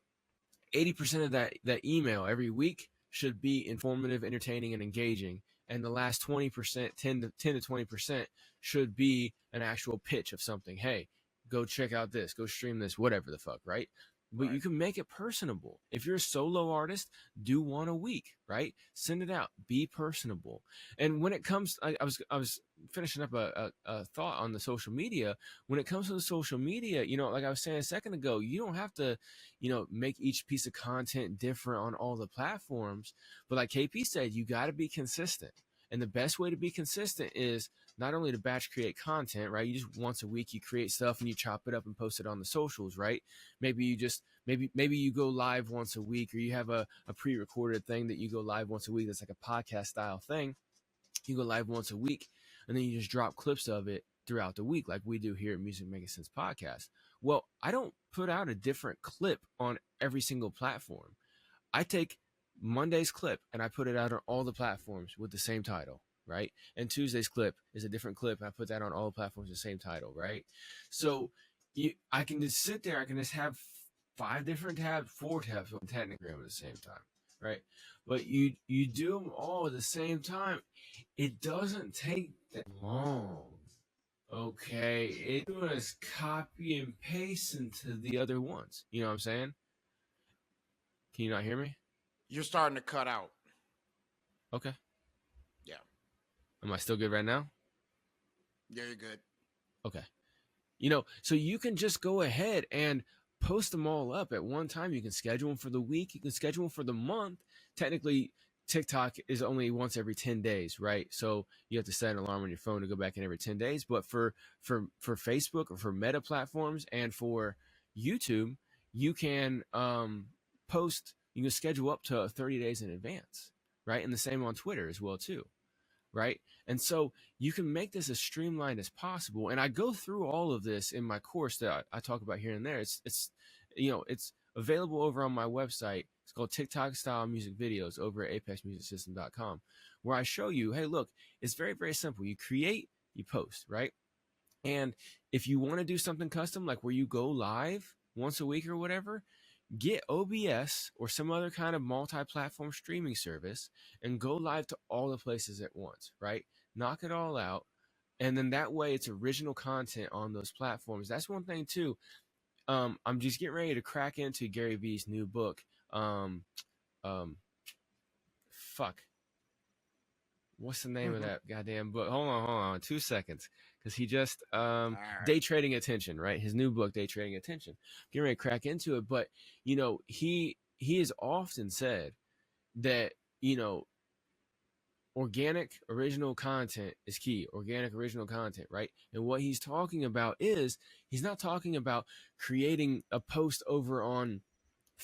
[SPEAKER 3] 80% of that email every week should be informative, entertaining, and engaging. And the last 20%, 10 to 20% should be an actual pitch of something. Hey, go check out this, go stream this, whatever the fuck, right? But you can make it personable. If you're a solo artist, do one a week, right? Send it out. Be personable. And when it comes, I was finishing up a thought on the social media. When it comes to the social media, like I was saying a second ago, you don't have to, make each piece of content different on all the platforms. But like KP said, you got to be consistent. And the best way to be consistent is not only to batch create content, right? You just once a week you create stuff and you chop it up and post it on the socials, right? Maybe you just maybe you go live once a week, or you have a pre-recorded thing that you go live once a week that's like a podcast style thing. You go live once a week and then you just drop clips of it throughout the week like we do here at Music Making Sense Podcast. Well, I don't put out a different clip on every single platform. I take Monday's clip and I put it out on all the platforms with the same title, right? And Tuesday's clip is a different clip, and I put that on all the platforms with the same title, right? So I can just sit there, I can just have 5 different tabs, 4 tabs on Technogram at the same time, right? But you do them all at the same time. It doesn't take that long, okay? It was copy and paste into the other ones. You know what I'm saying? Can you not hear me?
[SPEAKER 1] You're starting to cut out.
[SPEAKER 3] Okay.
[SPEAKER 1] Yeah.
[SPEAKER 3] Am I still good right now?
[SPEAKER 1] Yeah, you're good.
[SPEAKER 3] Okay. So you can just go ahead and post them all up at one time. You can schedule them for the week. You can schedule them for the month. Technically, TikTok is only once every 10 days, right? So you have to set an alarm on your phone to go back in every 10 days. But for Facebook or for Meta platforms and for YouTube, you can post. You can schedule up to 30 days in advance, right? And the same on Twitter as well, too, right? And so you can make this as streamlined as possible. And I go through all of this in my course that I talk about here and there. It's available over on my website. It's called TikTok Style Music Videos over at apexmusicsystem.com, where I show you, hey, look, it's very, very simple. You create, you post, right? And if you want to do something custom, like where you go live once a week or whatever, get OBS or some other kind of multi-platform streaming service and go live to all the places at once, right? Knock it all out. And then that way it's original content on those platforms. That's one thing too. I'm just getting ready to crack into Gary Vee's new book. What's the name of that goddamn book? Hold on 2 seconds. Because he just Day Trading Attention, right? His new book, Day Trading Attention. Getting ready to crack into it, but he has often said that organic original content is key. Organic original content, right? And what he's talking about is he's not talking about creating a post over on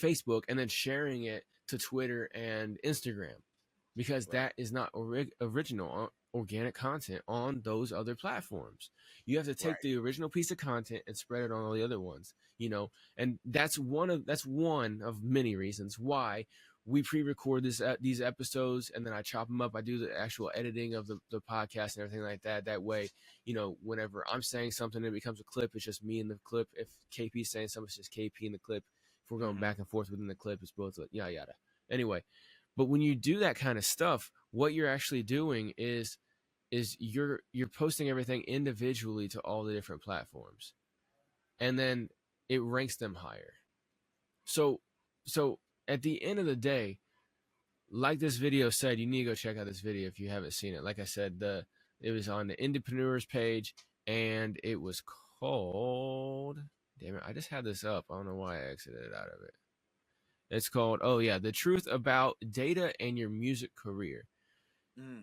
[SPEAKER 3] Facebook and then sharing it to Twitter and Instagram, because that is not original. organic content on those other platforms. You have to take
[SPEAKER 1] Right.
[SPEAKER 3] the original piece of content and spread it on all the other ones, you know. And that's one of many reasons why we pre-record these episodes, and then I chop them up. I do the actual editing of the podcast and everything like that. That way, you know, whenever I'm saying something, it becomes a clip. It's just me in the clip. If KP's saying something, it's just KP in the clip. If we're going back and forth within the clip, it's both yada yada. Anyway, but when you do that kind of stuff, what you're actually doing is you're posting everything individually to all the different platforms, and then it ranks them higher. So at the end of the day, like this video said, you need to go check out this video if you haven't seen it. Like I said, it was on the Indepreneurs page, and it was called, damn it, I just had this up. I don't know why I exited out of it. It's called, oh yeah, The Truth About Data and Your Music Career.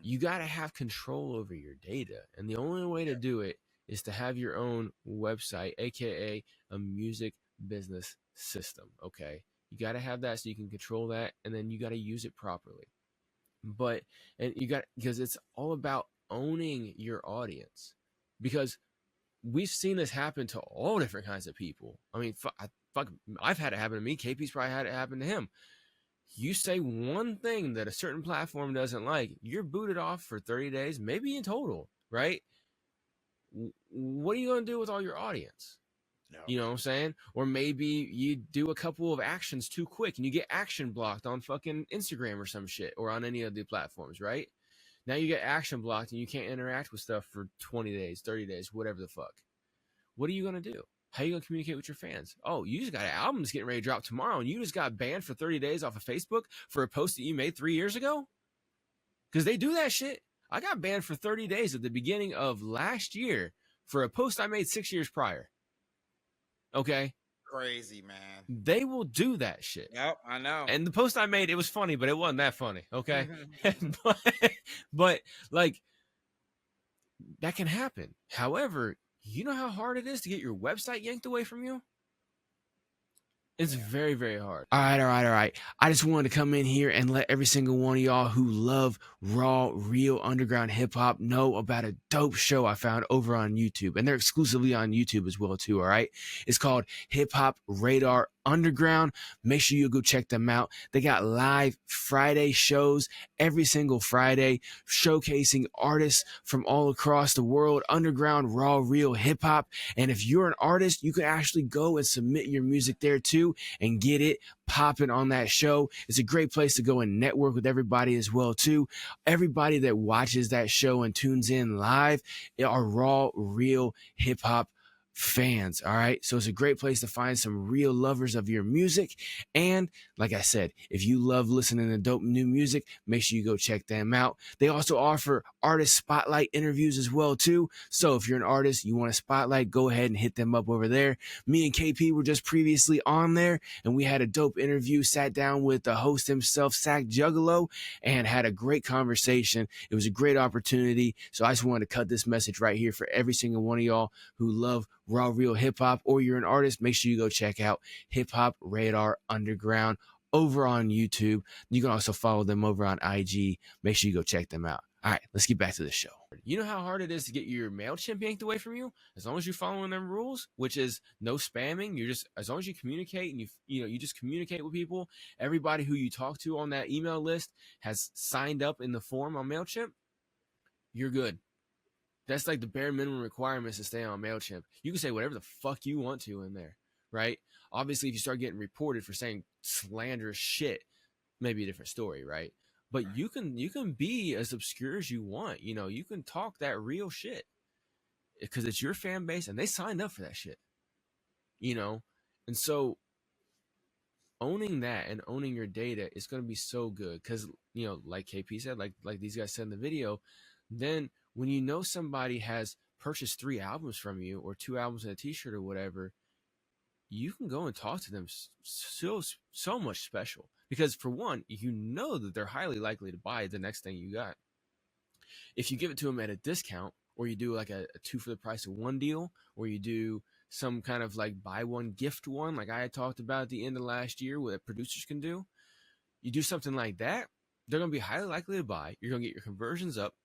[SPEAKER 3] You got to have control over your data, and the only way to do it is to have your own website, aka a music business system. Okay, you got to have that so you can control that, and then you got to use it properly. Because it's all about owning your audience, because we've seen this happen to all different kinds of people. I mean, I've had it happen to me. KP's probably had it happen to him. You say one thing that a certain platform doesn't like, you're booted off for 30 days, maybe in total, right? What are you going to do with all your audience? No. You know what I'm saying? Or maybe you do a couple of actions too quick and you get action blocked on fucking Instagram or some shit, or on any of the platforms, right? Now you get action blocked and you can't interact with stuff for 20 days, 30 days, whatever the fuck. What are you going to do? How are you going to communicate with your fans? Oh, you just got an album that's getting ready to drop tomorrow, and you just got banned for 30 days off of Facebook for a post that you made 3 years ago? Because they do that shit. I got banned for 30 days at the beginning of last year for a post I made 6 years prior. Okay?
[SPEAKER 1] Crazy, man.
[SPEAKER 3] They will do that shit.
[SPEAKER 1] Yep, I know.
[SPEAKER 3] And the post I made, it was funny, but it wasn't that funny. Okay? but like, that can happen. However, you know how hard it is to get your website yanked away from you? It's very, very hard. All right. I just wanted to come in here and let every single one of y'all who love raw, real underground hip hop know about a dope show I found over on YouTube. And they're exclusively on YouTube as well, too. All right. It's called Hip Hop Radar Underground. Make sure you go check them out. They got live Friday shows every single Friday, showcasing artists from all across the world, underground, raw, real hip hop. And if you're an artist, you can actually go and submit your music there too and get it popping on that show. It's a great place to go and network with everybody as well too. Everybody that watches that show and tunes in live are raw, real hip hop fans. All right. So it's a great place to find some real lovers of your music. And like I said, if you love listening to dope new music, make sure you go check them out. They also offer artist spotlight interviews as well too. So if you're an artist, you want a spotlight, go ahead and hit them up over there. Me and KP were just previously on there, and we had a dope interview, sat down with the host himself, Sack Juggalo, and had a great conversation. It was a great opportunity. So I just wanted to cut this message right here for every single one of y'all who love raw, real hip hop, or you're an artist. Make sure you go check out Hip Hop Radar Underground over on YouTube. You can also follow them over on IG. Make sure you go check them out. All right, let's get back to the show. You know how hard it is to get your MailChimp yanked away from you? As long as you're following them rules, which is no spamming, you're just, as long as you communicate and you just communicate with people, everybody who you talk to on that email list has signed up in the form on MailChimp, you're good. That's like the bare minimum requirements to stay on MailChimp. You can say whatever the fuck you want to in there, right? Obviously, if you start getting reported for saying slanderous shit, maybe a different story, right? But you can be as obscure as you want. You know, you can talk that real shit because it's your fan base and they signed up for that shit, you know? And so owning that and owning your data is going to be so good because, you know, like KP said, like these guys said in the video, then when you know somebody has purchased 3 albums from you or 2 albums and a t-shirt or whatever, you can go and talk to them so much special. Because for one, you know that they're highly likely to buy the next thing you got. If you give it to them at a discount, or you do like a 2 for the price of 1 deal, or you do some kind of like buy one, gift one, like I had talked about at the end of last year, what producers can do, you do something like that, they're going to be highly likely to buy. You're going to get your conversions up.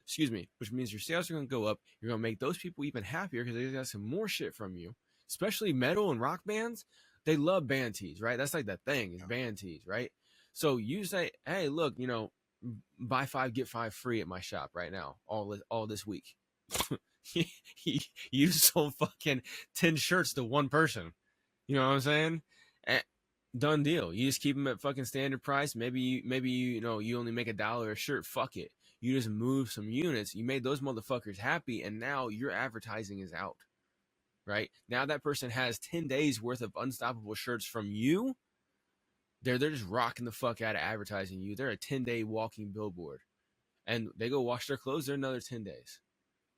[SPEAKER 3] Excuse me, which means your sales are going to go up. You're going to make those people even happier because they got some more shit from you, especially metal and rock bands. They love band tees, right? That's like the thing is band tees, right? So you say, hey, look, you know, buy 5, get 5 free at my shop right now, all this week. You sold fucking 10 shirts to one person. You know what I'm saying? Done deal. You just keep them at fucking standard price. Maybe you know, you only make $1 a shirt. Fuck it. You just move some units. You made those motherfuckers happy, and now your advertising is out. Right? Now that person has 10 days worth of Unstoppable shirts from you. They're just rocking the fuck out of advertising you. They're a 10-day walking billboard. And they go wash their clothes, they're another 10 days.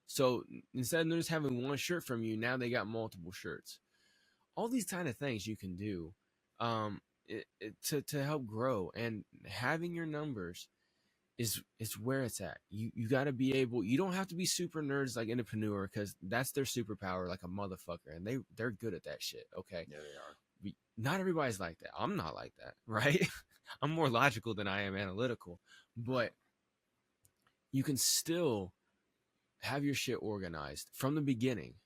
[SPEAKER 3] So instead of just having one shirt from you, now they got multiple shirts. All these kind of things you can do to help grow, and having your numbers is where it's at. You got to be able. You don't have to be super nerds like Entrepreneur, because that's their superpower, like a motherfucker, and they're good at that shit. Okay,
[SPEAKER 1] Yeah, they are.
[SPEAKER 3] Not everybody's like that. I'm not like that, right? I'm more logical than I am analytical, but you can still have your shit organized from the beginning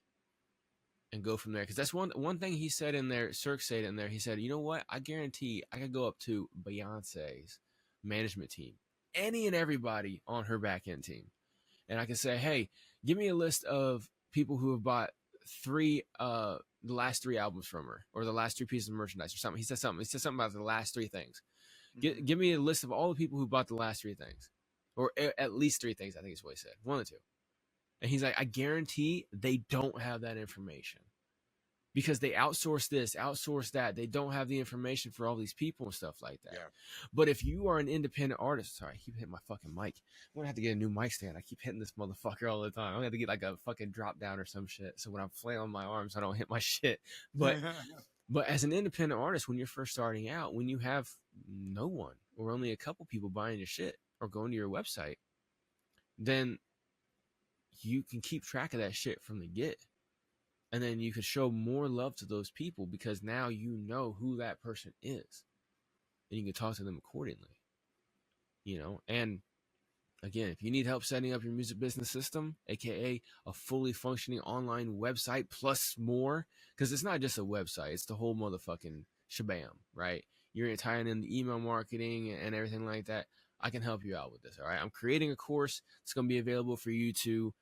[SPEAKER 3] and go from there. Because that's one thing he said in there. Cirque said in there. He said, you know what? I guarantee I could go up to Beyonce's management team, any and everybody on her back end team, and I can say, hey, give me a list of people who have bought the last 3 albums from her, or the last 3 pieces of merchandise, or something. He said something about the last 3 things. Give me a list of all the people who bought the last 3 things, or at least 3 things. I think is what he said. 1 or 2. And he's like, I guarantee they don't have that information, because they outsource this, outsource that. They don't have the information for all these people and stuff like that.
[SPEAKER 1] Yeah.
[SPEAKER 3] But if you are an independent artist, sorry, I keep hitting my fucking mic. I'm gonna have to get a new mic stand. I keep hitting this motherfucker all the time. I'm gonna have to get like a fucking drop down or some shit, so when I'm flailing my arms, I don't hit my shit. But but as an independent artist, when you're first starting out, when you have no one or only a couple people buying your shit or going to your website, then you can keep track of that shit from the get. And then you can show more love to those people, because now you know who that person is, and you can talk to them accordingly. You know, and again, if you need help setting up your music business system, aka a fully functioning online website plus more, because it's not just a website, it's the whole motherfucking shabam, right? You're tying in the email marketing and everything like that. I can help you out with this. All right, I'm creating a course that's going to be available for you to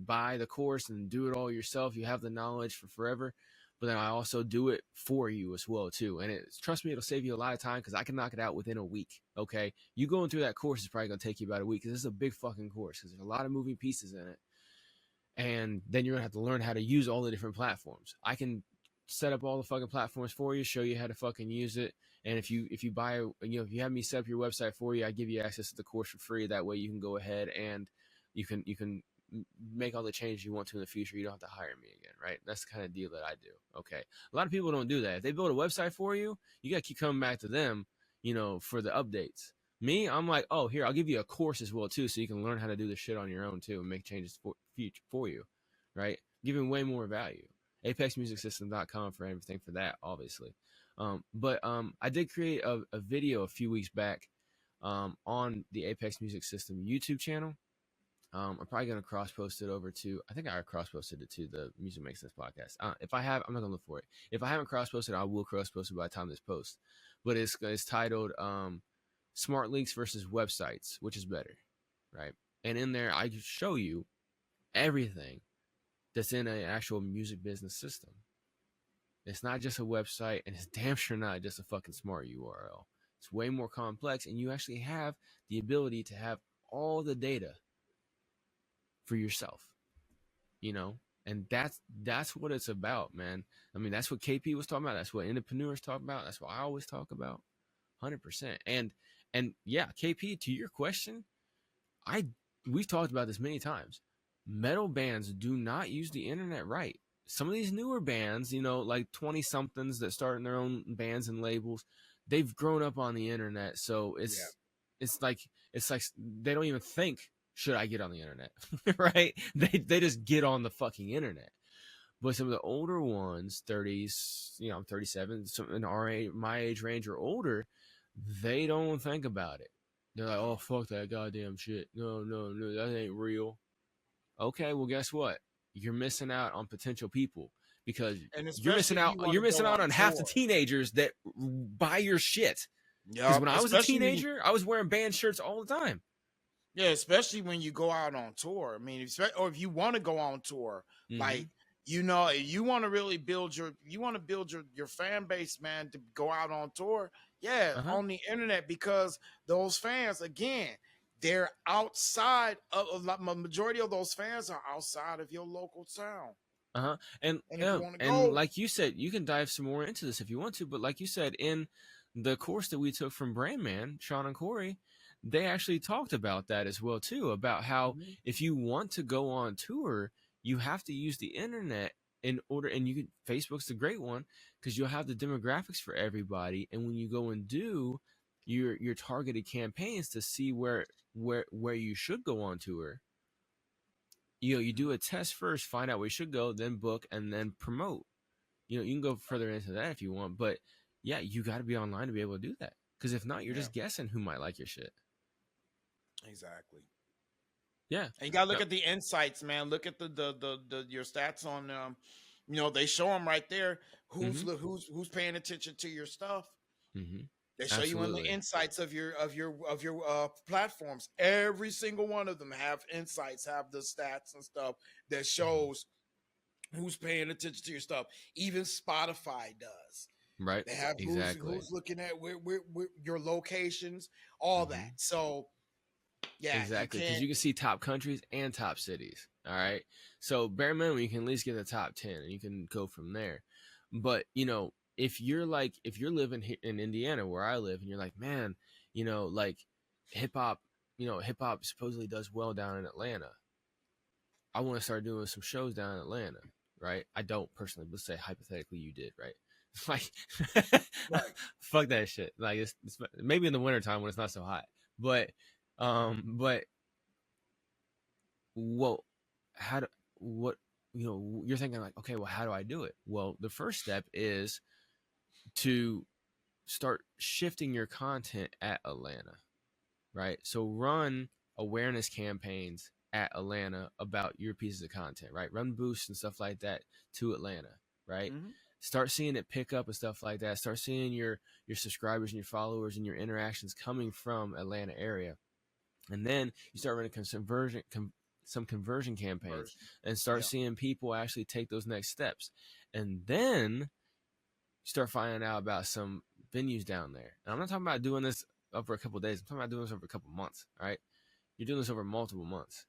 [SPEAKER 3] buy the course and do it all yourself. You have the knowledge for forever, but then I also do it for you as well too. And trust me, it'll save you a lot of time, because I can knock it out within a week. Okay, you going through that course is probably going to take you about a week, because this is a big fucking course, because there's a lot of moving pieces in it, and then you're gonna have to learn how to use all the different platforms. I can set up all the fucking platforms for you, show you how to fucking use it. And if you buy, if you have me set up your website for you, I give you access to the course for free. That way you can go ahead and you can make all the changes you want to in the future. You don't have to hire me again, right? That's the kind of deal that I do. Okay, a lot of people don't do that. If they build a website for you, you got to keep coming back to them, for the updates. Me, I'm like, oh, here, I'll give you a course as well too, so you can learn how to do this shit on your own too, and make changes for you, right? Giving way more value. ApexMusicSystem.com for everything for that, obviously. But I did create a video a few weeks back on the Apex Music System YouTube channel. I'm probably going to cross-post it over to, I think I cross-posted it to the Music Makes Sense podcast. If I have, I'm not going to look for it. If I haven't cross-posted, I will cross-post it by the time this posts. But it's titled Smart Links versus Websites, which is better, right? And in there, I show you everything that's in an actual music business system. It's not just a website, and it's damn sure not just a fucking smart URL. It's way more complex, and you actually have the ability to have all the data for yourself, and that's what it's about, man. I mean, that's what KP was talking about. That's what entrepreneurs talk about. That's what I always talk about, 100%. And yeah, KP, to your question, we've talked about this many times. Metal bands do not use the internet right. Some of these newer bands, like 20 somethings that start their own bands and labels, they've grown up on the internet. So it's like they don't even think, should I get on the internet? Right? They just get on the fucking internet. But some of the older ones, 30s, I'm 37, some in my age range or older, they don't think about it. They're like, oh, fuck that goddamn shit. No, that ain't real. Okay, well, guess what? You're missing out on potential people because
[SPEAKER 1] And
[SPEAKER 3] you're missing
[SPEAKER 1] especially if
[SPEAKER 3] out.
[SPEAKER 1] you wanna
[SPEAKER 3] You're missing
[SPEAKER 1] go
[SPEAKER 3] out on half the
[SPEAKER 1] tour.
[SPEAKER 3] teenagers that buy your shit. Because
[SPEAKER 1] Yup,
[SPEAKER 3] when I was a
[SPEAKER 1] especially when you-
[SPEAKER 3] teenager, I was wearing band shirts all the time.
[SPEAKER 1] Yeah, especially when you go out on tour. I mean, or if you want to go on tour,
[SPEAKER 3] Mhm.
[SPEAKER 1] like you want to really build your fan base, man, to go out on tour. Yeah,
[SPEAKER 3] Uh-huh.
[SPEAKER 1] on the internet, because those fans, again, they're outside of a majority of those fans are outside of your local town.
[SPEAKER 3] Uh-huh. And
[SPEAKER 1] And if you wanna
[SPEAKER 3] and
[SPEAKER 1] go-
[SPEAKER 3] like you said, you can dive some more into this if you want to, but like you said, in the course that we took from Brandman, Sean and Corey, they actually talked about that as well too, about how
[SPEAKER 1] Mhm.
[SPEAKER 3] if you want to go on tour, you have to use the internet in order, and you can, Facebook's a great one because you'll have the demographics for everybody, and when you go and do your targeted campaigns to see where you should go on tour, you do a test first, find out where you should go, then book, and then promote. You can go further into that if you want, but yeah, you got to be online to be able to do that, because if not, you're just guessing who might like your shit.
[SPEAKER 1] Exactly.
[SPEAKER 3] Yeah,
[SPEAKER 1] And you gotta look at the insights, man. Look at the your stats on they show them right there who's who's paying attention to your stuff.
[SPEAKER 3] mm-hmm.
[SPEAKER 1] They show you in
[SPEAKER 3] Absolutely.
[SPEAKER 1] the insights of your platforms. Every single one of them have insights, have the stats and stuff that shows who's paying attention to your stuff. Even Spotify does.
[SPEAKER 3] Right.
[SPEAKER 1] They have
[SPEAKER 3] Exactly.
[SPEAKER 1] who's looking at where your locations, all that. So yeah,
[SPEAKER 3] Exactly, because you can see top countries and top cities. All right, so bare minimum, you can at least get the top 10, and you can go from there. But if you're living here in Indiana, where I live, and you're like, man, like hip hop supposedly does well down in Atlanta. I want to start doing some shows down in Atlanta, right? I don't personally, but say hypothetically you did, right? Like, fuck that shit. Like, it's maybe in the wintertime when it's not so hot, but well, you're thinking like, okay, well, how do I do it? Well, the first step is to start shifting your content at Atlanta, right? So run awareness campaigns at Atlanta about your pieces of content, right? Run boosts and stuff like that to Atlanta, right?
[SPEAKER 1] Mm-hmm.
[SPEAKER 3] Start seeing it pick up and stuff like that. Start seeing your subscribers and your followers and your interactions coming from Atlanta area. And then you start running some conversion campaigns and start seeing people actually take those next steps. And then you start finding out about some venues down there. And I'm not talking about doing this over a couple of days. I'm talking about doing this over a couple of months, all right? You're doing this over multiple months.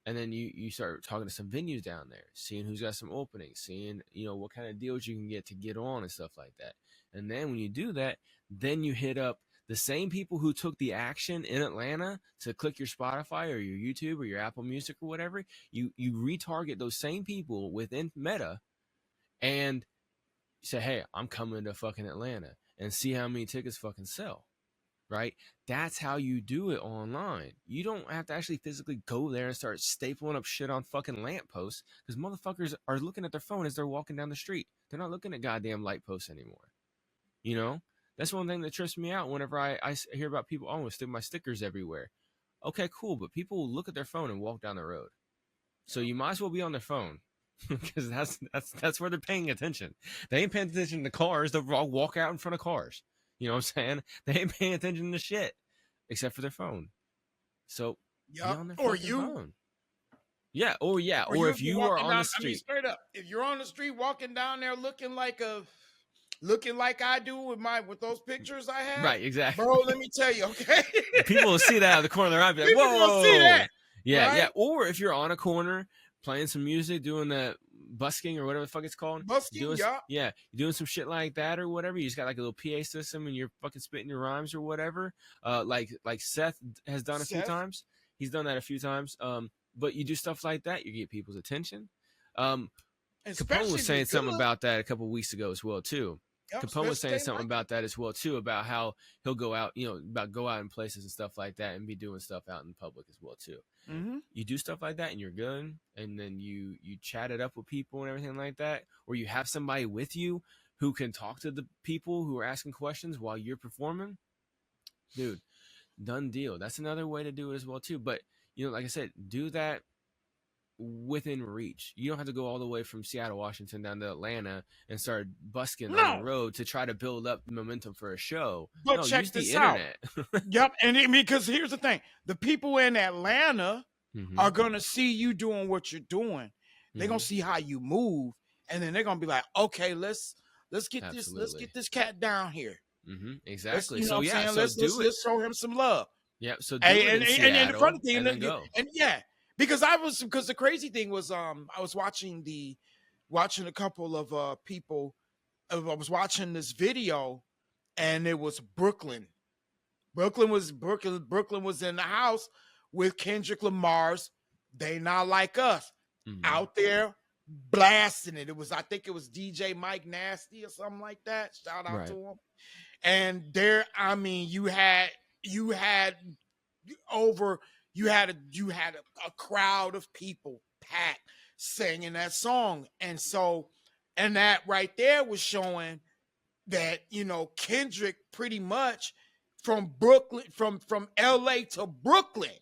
[SPEAKER 3] And then you start talking to some venues down there, seeing who's got some openings, seeing, what kind of deals you can get on and stuff like that. And then when you do that, then you hit up the same people who took the action in Atlanta to click your Spotify or your YouTube or your Apple Music or whatever. You retarget those same people within Meta and say, hey, I'm coming to fucking Atlanta, and see how many tickets fucking sell. Right? That's how you do it online. You don't have to actually physically go there and start stapling up shit on fucking lampposts, because motherfuckers are looking at their phone as they're walking down the street. They're not looking at goddamn light posts anymore. That's one thing that trips me out whenever I hear about people, I'm going to stick my stickers everywhere. Okay, cool, but people will look at their phone and walk down the road. So you might as well be on their phone, because that's where they're paying attention. They ain't paying attention to cars. They'll all walk out in front of cars. You know what I'm saying? They ain't paying attention to shit except for their phone. So be on their phone. Yeah, or if you are on the street.
[SPEAKER 1] Straight up, if you're on the street walking down there looking like I do with those pictures I have.
[SPEAKER 3] Right, exactly.
[SPEAKER 1] Bro, let me tell you, okay?
[SPEAKER 3] People will see that out of the corner of their eye, be like,
[SPEAKER 1] People
[SPEAKER 3] whoa.
[SPEAKER 1] will see that.
[SPEAKER 3] Yeah,
[SPEAKER 1] right?
[SPEAKER 3] yeah. Or if you're on a corner playing some music, doing that busking or whatever the fuck it's called.
[SPEAKER 1] Busking,
[SPEAKER 3] you're doing some shit like that or whatever. You just got like a little PA system and you're fucking spitting your rhymes or whatever. Like Seth has done a few times. He's done that a few times. But you do stuff like that, you get people's attention. Capone was saying something about that a couple of weeks ago as well too. Capone was saying something about that as well too, about how he'll go out, about go out in places and stuff like that and be doing stuff out in public as well too.
[SPEAKER 1] Mm-hmm.
[SPEAKER 3] You do stuff like that and you're good, and then you chat it up with people and everything like that, or you have somebody with you who can talk to the people who are asking questions while you're performing. Dude, done deal. That's another way to do it as well too. But like I said, do that within reach. You don't have to go all the way from Seattle, Washington down to Atlanta and start busking on the
[SPEAKER 1] No,
[SPEAKER 3] road to try to build up momentum for a show.
[SPEAKER 1] but
[SPEAKER 3] No,
[SPEAKER 1] check
[SPEAKER 3] use the
[SPEAKER 1] this out.
[SPEAKER 3] internet.
[SPEAKER 1] Yep, and I mean, because here's the thing: the people in Atlanta
[SPEAKER 3] Mhm,
[SPEAKER 1] are gonna see you doing what you're doing. They're gonna
[SPEAKER 3] mhm.
[SPEAKER 1] see how you move, and then they're gonna be like, "Okay, let's get
[SPEAKER 3] Absolutely.
[SPEAKER 1] this cat down here.
[SPEAKER 3] Exactly.
[SPEAKER 1] You know
[SPEAKER 3] So
[SPEAKER 1] what I'm
[SPEAKER 3] yeah,
[SPEAKER 1] saying?
[SPEAKER 3] so do it.
[SPEAKER 1] Let's show him some love."
[SPEAKER 3] Yeah, so do
[SPEAKER 1] And
[SPEAKER 3] it in
[SPEAKER 1] and the funny
[SPEAKER 3] Seattle
[SPEAKER 1] thing,
[SPEAKER 3] and then go.
[SPEAKER 1] and yeah, because the crazy thing was, I was watching a couple of people. I was watching this video, and it was Brooklyn. Brooklyn was in the house with Kendrick Lamar's "They Not Like Us"
[SPEAKER 3] Mhm.
[SPEAKER 1] out there blasting it. I think it was DJ Mike Nasty or something like that. Shout out
[SPEAKER 3] Right.
[SPEAKER 1] to him. And there, I mean, you had over you had a crowd of people packed singing that song, and that right there was showing that Kendrick pretty much from Brooklyn, from LA to Brooklyn.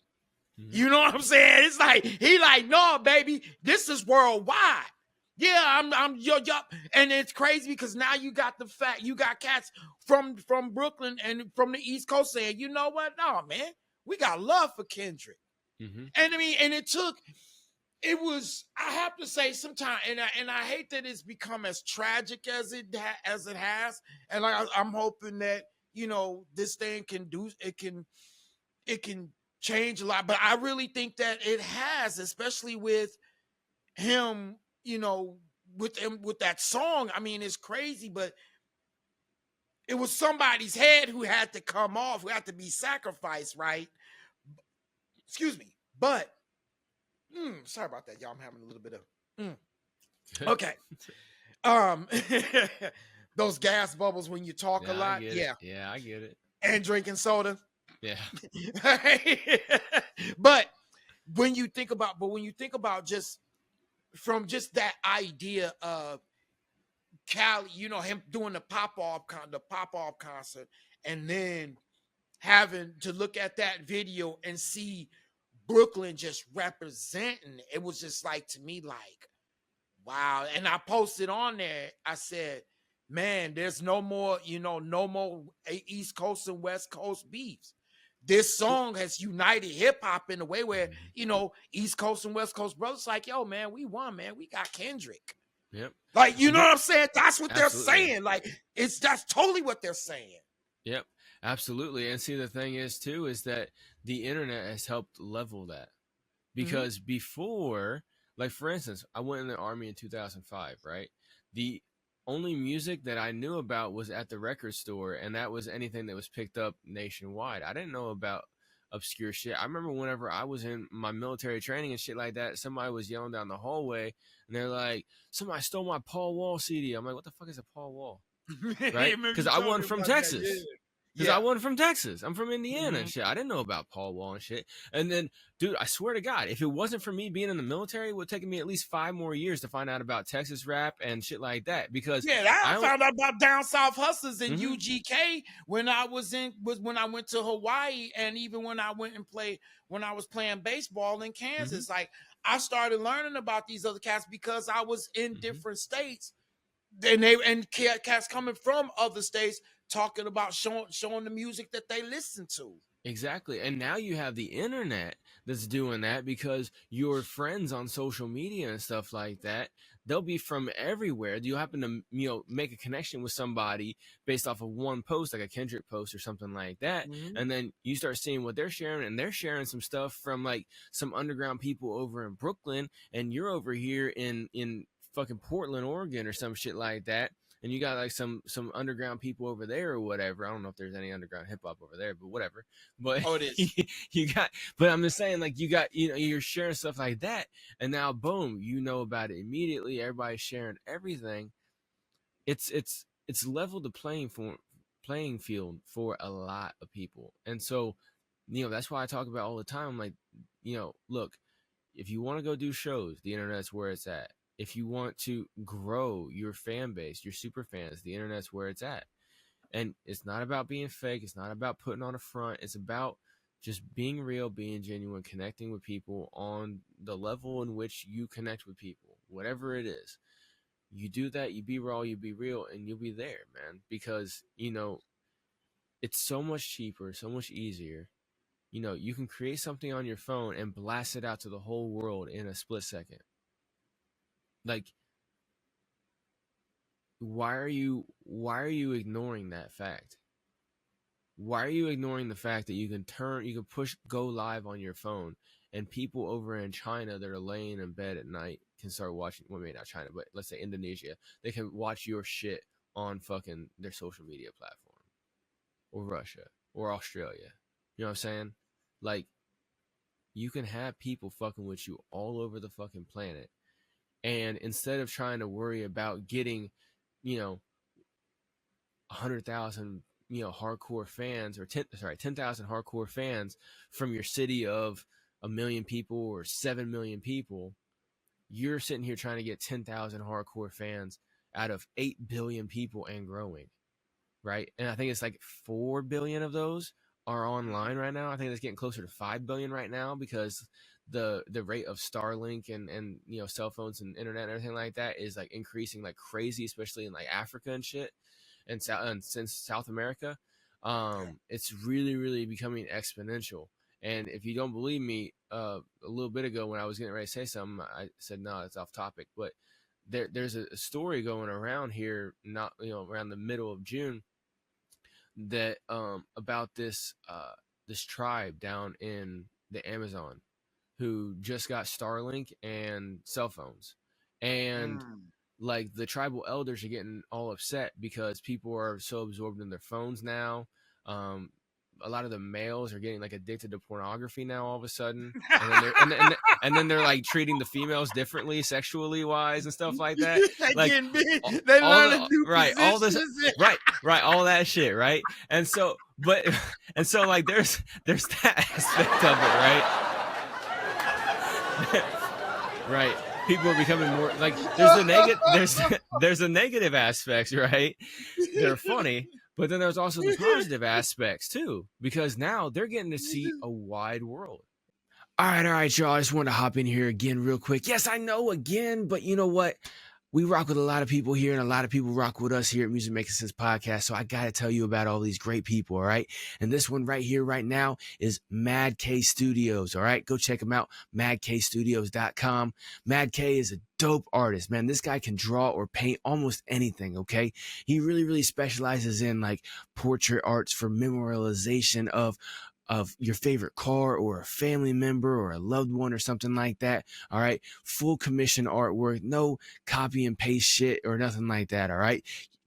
[SPEAKER 3] Mhm.
[SPEAKER 1] You know what I'm saying? It's like he like, no, baby, this is worldwide. Yeah, I'm yo, and it's crazy because now you got cats from Brooklyn and from the East Coast saying, you know what? No, man, we got love for Kendrick.
[SPEAKER 3] Mhm.
[SPEAKER 1] And I mean, and I have to say sometimes, and I hate that it's become as tragic as it has, and I'm hoping that this thing can change a lot, but I really think that it has, especially with him, with that song. I mean, it's crazy, but it was somebody's head who had to come off, who had to be sacrificed, right? Excuse me, but sorry about that, y'all. I'm having a little bit of okay. Those gas bubbles when you talk a
[SPEAKER 3] Yeah, I
[SPEAKER 1] lot,
[SPEAKER 3] get
[SPEAKER 1] yeah,
[SPEAKER 3] it. Yeah, I get it.
[SPEAKER 1] and drinking soda.
[SPEAKER 3] Yeah.
[SPEAKER 1] But when you think about just from just that idea of Cali, him doing the pop-off concert, and then having to look at that video and see Brooklyn just representing, it was just like, to me, like, wow. And I posted on there, I said, man, there's no more East Coast and West Coast beefs. This song has united hip hop in a way where, East Coast and West Coast brothers like, yo, man, we won, man. We got Kendrick.
[SPEAKER 3] Yep.
[SPEAKER 1] Like, you know what I'm saying? That's what they're
[SPEAKER 3] Absolutely.
[SPEAKER 1] saying. Like, that's totally what they're saying.
[SPEAKER 3] Yep. Absolutely. And see, the thing is too, is that the internet has helped level that. Because before, like for instance, I went in the Army in 2005, right? The only music that I knew about was at the record store, and that was anything that was picked up nationwide. I didn't know about obscure shit. I remember whenever I was in my military training and shit like that, somebody was yelling down the hallway, and they're like, somebody stole my Paul Wall CD. I'm like, what the fuck is a Paul Wall? Right? Because I wasn't from Texas. Because I wasn't from Texas. I'm from Indiana and shit. I didn't know about Paul Wall and shit. And then, dude, I swear to God, if it wasn't for me being in the military, it would take me at least 5 more years to find out about Texas rap and shit like that. Because
[SPEAKER 1] I found out about Down South Hustlers and UGK when I when I went to Hawaii, and even when I was playing baseball in Kansas. Like, I started learning about these other cats because I was in different states, and cats coming from other states talking about showing the music that they listen to.
[SPEAKER 3] Exactly. And now you have the internet that's doing that, because your friends on social media and stuff like that, they'll be from everywhere. You happen to, make a connection with somebody based off of one post, like a Kendrick post or something like that. And then you start seeing what they're sharing, and they're sharing some stuff from like some underground people over in Brooklyn, and you're over here in fucking Portland, Oregon or some shit like that. And you got like some underground people over there or whatever. I don't know if there's any underground hip hop over there, but whatever. But
[SPEAKER 1] Oh, it is.
[SPEAKER 3] but I'm just saying, like, you're sharing stuff like that, and now boom, you know about it immediately. Everybody's sharing everything. It's leveled the playing field for a lot of people, and so that's why I talk about all the time. Like, look, if you want to go do shows, the internet's where it's at. If you want to grow your fan base, your super fans, the internet's where it's at. And it's not about being fake. It's not about putting on a front. It's about just being real, being genuine, connecting with people on the level in which you connect with people, whatever it is. You do that, you be raw, you be real, and you'll be there, man. Because, it's so much cheaper, so much easier. You can create something on your phone and blast it out to the whole world in a split second. Like, why are you ignoring that fact? Why are you ignoring the fact that you can push go live on your phone, and people over in China that are laying in bed at night can start watching, well, maybe not China, but let's say Indonesia, they can watch your shit on fucking their social media platform, or Russia, or Australia. You know what I'm saying? Like, you can have people fucking with you all over the fucking planet. And instead of trying to worry about getting, 100,000, hardcore fans, or 10,000 hardcore fans from your city of 1 million people or 7 million people, you're sitting here trying to get 10,000 hardcore fans out of 8 billion people and growing, right? And I think it's like 4 billion of those are online right now. I think it's getting closer to 5 billion right now, because the rate of Starlink and cell phones and internet and everything like that is like increasing like crazy, especially in like Africa and shit, and since South America. It's really, really becoming exponential. And if you don't believe me, a little bit ago when I was getting ready to say something, I said, no, it's off topic. But there's a story going around here, not around the middle of June, that about this tribe down in the Amazon who just got Starlink and cell phones, and like the tribal elders are getting all upset because people are so absorbed in their phones now. A lot of the males are getting like addicted to pornography now all of a sudden, and then they're like treating the females differently sexually wise and stuff like that. Like
[SPEAKER 1] they learn to do
[SPEAKER 3] right, all this,
[SPEAKER 1] positions.
[SPEAKER 3] right, all that shit, right? And so like there's that aspect of it, right? Right. People are becoming more like, there's the negative aspects, right? They're funny. But then there's also the positive aspects too, because now they're getting to see a wide world. All right, y'all. I just want to hop in here again real quick. Yes, I know again, but you know what? We rock with a lot of people here, and a lot of people rock with us here at Music Making Sense Podcast. So I got to tell you about all these great people, all right? And this one right here, right now, is Mad K Studios, all right? Go check them out, madkstudios.com. Mad K is a dope artist, man. This guy can draw or paint almost anything, okay? He really, really specializes in, like, portrait arts for memorialization of your favorite car or a family member or a loved one or something like that. All right. Full commission artwork, no copy and paste shit or nothing like that. All right.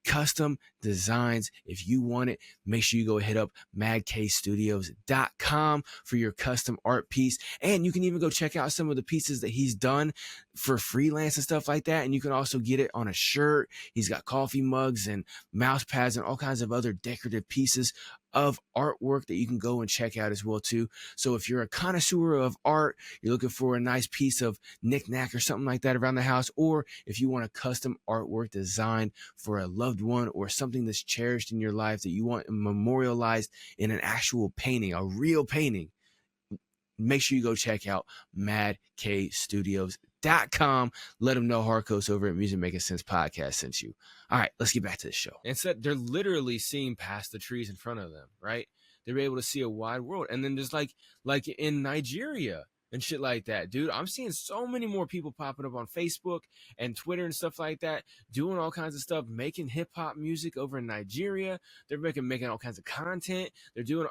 [SPEAKER 3] Custom designs. If you want it, make sure you go hit up madkstudios.com for your custom art piece. And you can even go check out some of the pieces that he's done for freelance and stuff like that. And you can also get it on a shirt. He's got coffee mugs and mouse pads and all kinds of other decorative pieces of artwork that you can go and check out as well too. So if you're a connoisseur of art, you're looking for a nice piece of knick-knack or something like that around the house, or if you want a custom artwork designed for a loved one or something that's cherished in your life that you want memorialized in an actual painting, a real painting, make sure you go check out madkstudios.com. Let them know Harcoast over at Music Making Sense Podcast sent you. All right, let's get back to the show. Instead, they're literally seeing past the trees in front of them, right? They're able to see a wide world. And then there's like in Nigeria and shit like that, dude. I'm seeing so many more people popping up on Facebook and Twitter and stuff like that, doing all kinds of stuff, making hip hop music over in Nigeria. They're making all kinds of content. They're doing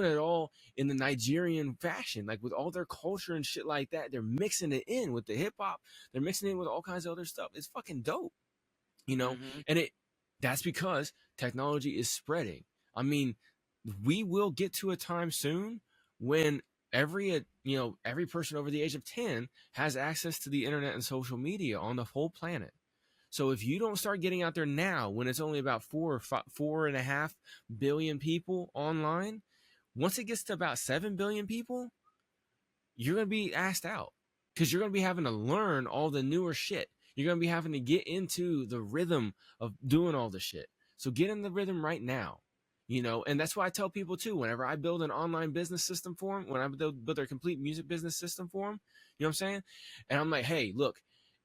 [SPEAKER 3] it all in the Nigerian fashion, like with all their culture and shit like that. They're mixing it in with the hip hop. They're mixing it in with all kinds of other stuff. It's fucking dope, And that's because technology is spreading. I mean, we will get to a time soon when every person over the age of 10 has access to the internet and social media on the whole planet. So if you don't start getting out there now, when it's only about 4.5 billion people online, once it gets to about 7 billion people, you're going to be asked out, because you're going to be having to learn all the newer shit. You're going to be having to get into the rhythm of doing all the shit. So get in the rhythm right now. You know, and that's why I tell people too, whenever I build an online business system for them, when I build their complete music business system for them, you know what I'm saying? And I'm like, hey, look,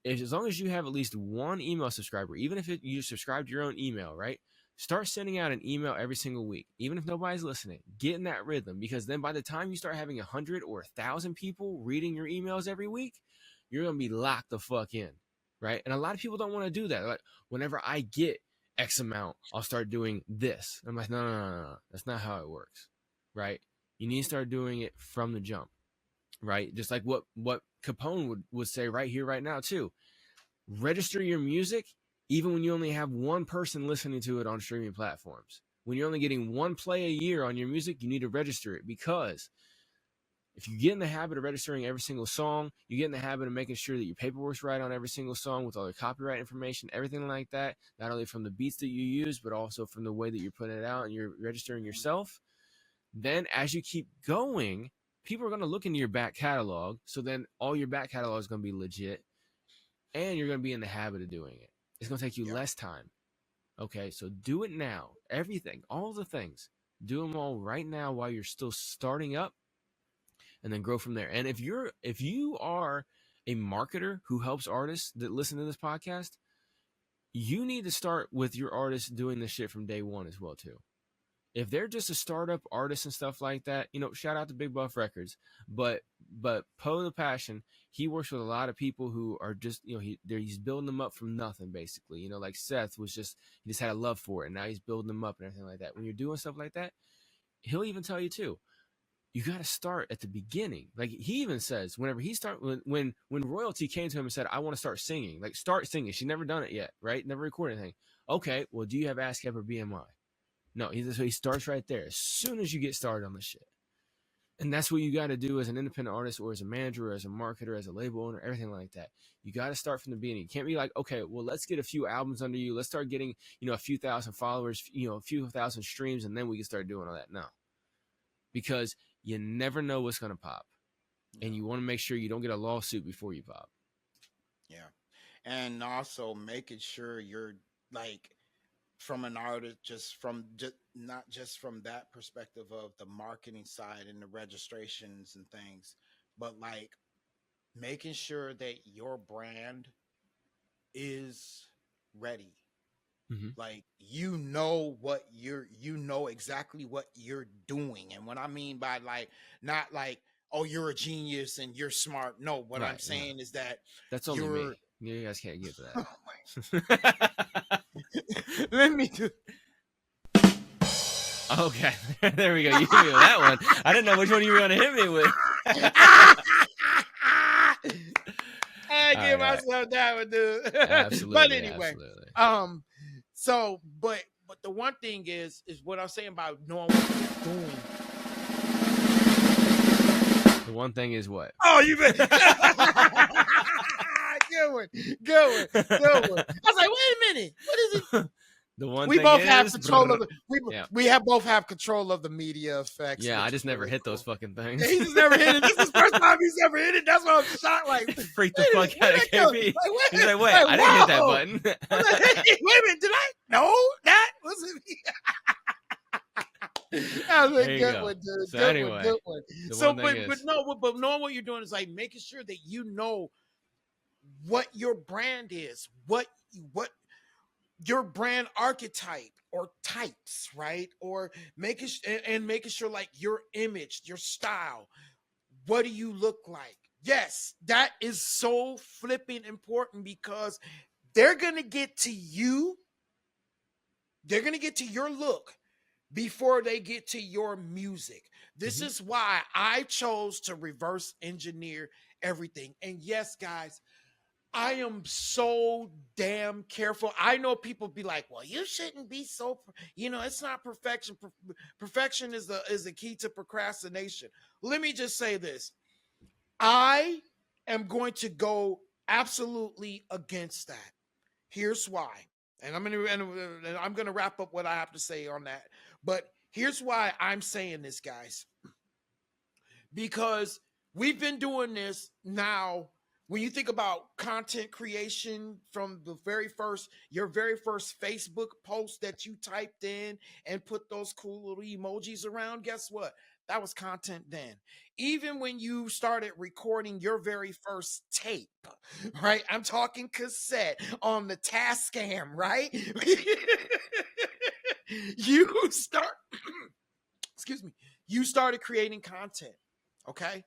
[SPEAKER 3] as long as you have at least one email subscriber, even if you subscribe to your own email, right? Start sending out an email every single week, even if nobody's listening. Get in that rhythm, because then by the time you start having 100 or 1,000 people reading your emails every week, you're going to be locked the fuck in, right? And a lot of people don't want to do that. Like, whenever I get X amount, I'll start doing this. I'm like, no. That's not how it works, right? You need to start doing it from the jump, right? Just like what Capone would say right here, right now, too. Register your music even when you only have one person listening to it on streaming platforms. When you're only getting one play a year on your music, you need to register it, because if you get in the habit of registering every single song, you get in the habit of making sure that your paperwork's right on every single song with all the copyright information, everything like that, not only from the beats that you use, but also from the way that you're putting it out and you're registering yourself. Then as you keep going, people are going to look into your back catalog. So then all your back catalog is going to be legit, and you're going to be in the habit of doing it. It's going to take you less time. Okay, so do it now. Everything, all the things, do them all right now while you're still starting up, and then grow from there. And if you are a marketer who helps artists that listen to this podcast, you need to start with your artists doing this shit from day one as well too. If they're just a startup artist and stuff like that, you know, shout out to Big Buff Records. But Poe the Passion, he works with a lot of people who are just, you know, he's building them up from nothing, basically. You know, like Seth he just had a love for it, and now he's building them up and everything like that. When you're doing stuff like that, he'll even tell you too, you got to start at the beginning. Like he even says, whenever he when Royalty came to him and said, I want to start singing, like start singing. She'd never done it yet, right? Never recorded anything. Okay, well, do you have ASCAP or BMI? No, so he starts right there as soon as you get started on the shit. And that's what you got to do as an independent artist, or as a manager, or as a marketer, as a label owner, everything like that. You got to start from the beginning. You can't be like, okay, well, let's get a few albums under you. Let's start getting, you know, a few thousand followers, you know, a few thousand streams, and then we can start doing all that. No, because you never know what's going to pop. And you want to make sure you don't get a lawsuit before you pop.
[SPEAKER 1] Yeah. And also making sure you're like, from an artist, not just from that perspective of the marketing side and the registrations and things, but like making sure that your brand is ready. Mm-hmm. Like, you know exactly what you're doing. And what I mean by like, not like, oh, you're a genius and you're smart. No, what I'm saying is that
[SPEAKER 3] that's only me. You guys can't get to that.
[SPEAKER 1] Oh my. Let me do.
[SPEAKER 3] Okay, there we go. You hit me with that one. I didn't know which one you were going to hit me with.
[SPEAKER 1] I give myself that one, dude.
[SPEAKER 3] Absolutely.
[SPEAKER 1] But anyway,
[SPEAKER 3] absolutely.
[SPEAKER 1] So, but the one thing is what I'm saying about knowing what you're doing.
[SPEAKER 3] The one thing is what?
[SPEAKER 1] Oh, you bet. Good one. I was like, wait a minute, what is it?
[SPEAKER 3] The one
[SPEAKER 1] we
[SPEAKER 3] thing
[SPEAKER 1] both
[SPEAKER 3] is,
[SPEAKER 1] have control of the, we have both have control of the media effects.
[SPEAKER 3] Yeah, I just never hit those fucking things.
[SPEAKER 1] Yeah, he just never hit it. This is the first time he's ever hit it. That's why I'm shocked. Like,
[SPEAKER 3] freak the fuck out of KB. He's like, wait, I didn't hit that button.
[SPEAKER 1] I'm like, hey, wait a minute, did I? No, that wasn't me. That was a good one, dude.
[SPEAKER 3] So
[SPEAKER 1] good one. So, but knowing what you're doing is like making sure that you know what your brand is, what your brand archetype or types, right? Or making sure like your image, your style, what do you look like? Yes, that is so flipping important, because they're going to get to you. They're going to get to your look before they get to your music. This is why I chose to reverse engineer everything. And yes, guys, I am so damn careful. I know people be like, well, you shouldn't be so, it's not perfection. Perfection is the key to procrastination. Let me just say this. I am going to go absolutely against that. Here's why. And I'm going to wrap up what I have to say on that. But here's why I'm saying this, guys. Because we've been doing this now. when you think about content creation from your very first Facebook post that you typed in and put those cool little emojis around, guess what? That was content then. Even when you started recording your very first tape, right? I'm talking cassette on the Tascam, right? you start, excuse me, you started creating content, okay?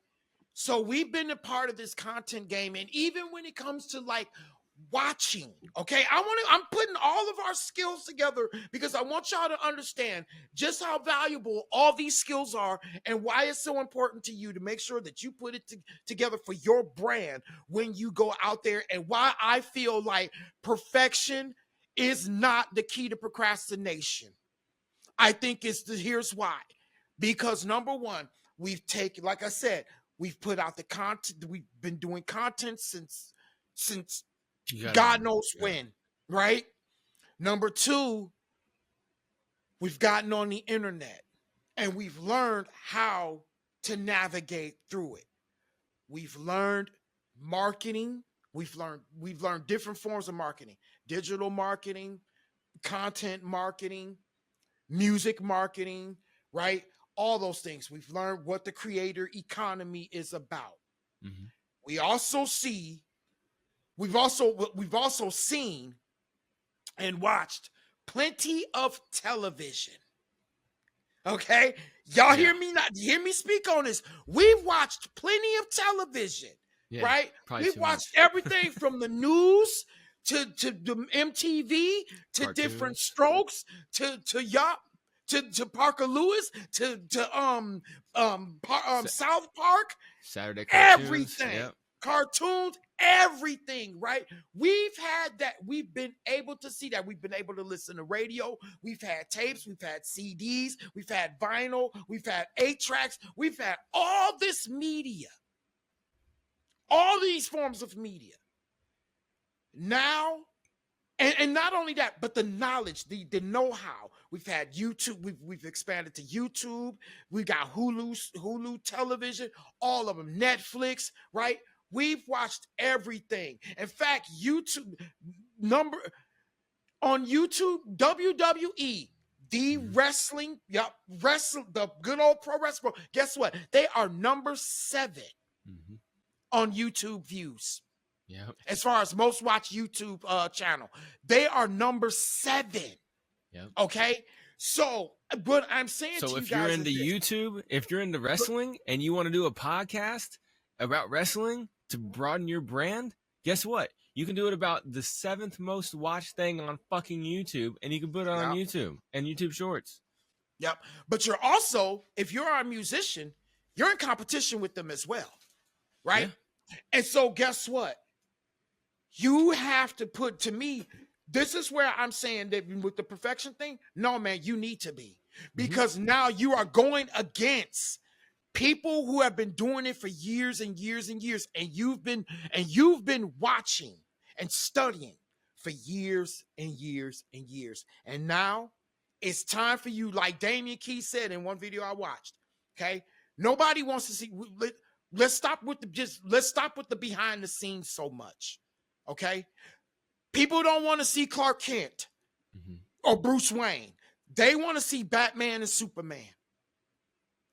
[SPEAKER 1] So we've been a part of this content game, and even when it comes to like watching, okay, I'm putting all of our skills together because I want y'all to understand just how valuable all these skills are and why it's so important to you to make sure that you put it together for your brand when you go out there, and why I feel like perfection is not the key to procrastination. I think here's why. Because number one, we've taken, like I said, we've put out the content. We've been doing content since God knows when, right? Number two, we've gotten on the internet and we've learned how to navigate through it. We've learned marketing. We've learned different forms of marketing: digital marketing, content marketing, music marketing, right? All those things. We've learned what the creator economy is about. Mm-hmm. We've also seen and watched plenty of television. Okay? Y'all hear me speak on this. We've watched plenty of television, right? We've watched everything from the news to the MTV to cartoons, different strokes to Parker Lewis to South Park,
[SPEAKER 3] Saturday cartoons,
[SPEAKER 1] everything, cartoons, everything, right? We've had that. We've been able to see that. We've been able to listen to radio. We've had tapes. We've had CDs. We've had vinyl. We've had 8-tracks. We've had all this media, all these forms of media. Now, and not only that, but the knowledge, the know-how. We've had YouTube. We've expanded to YouTube. We got Hulu television, all of them, Netflix, right? We've watched everything. In fact, on YouTube, WWE, the wrestling, the good old pro wrestling. Guess what? They are number 7 on YouTube views.
[SPEAKER 3] Yeah.
[SPEAKER 1] As far as most watched YouTube channel, they are number 7.
[SPEAKER 3] Yeah.
[SPEAKER 1] Okay. So, but I'm saying,
[SPEAKER 3] so if you're into YouTube, if you're into wrestling and you want to do a podcast about wrestling to broaden your brand, guess what? You can do it about the 7th most watched thing on fucking YouTube, and you can put it on YouTube and YouTube Shorts.
[SPEAKER 1] Yep. But you're also, if you're a musician, you're in competition with them as well, right? Yeah. And so guess what? You have to put, to me, this is where I'm saying that with the perfection thing, no, man, you need to be. Because now you are going against people who have been doing it for years and years and years, and you've been watching and studying for years and years and years. And now it's time for you, like Damian Key said in one video I watched. Okay, nobody wants to see. Let's stop with the behind the scenes so much. Okay, people don't want to see Clark Kent or Bruce Wayne. They want to see Batman and Superman.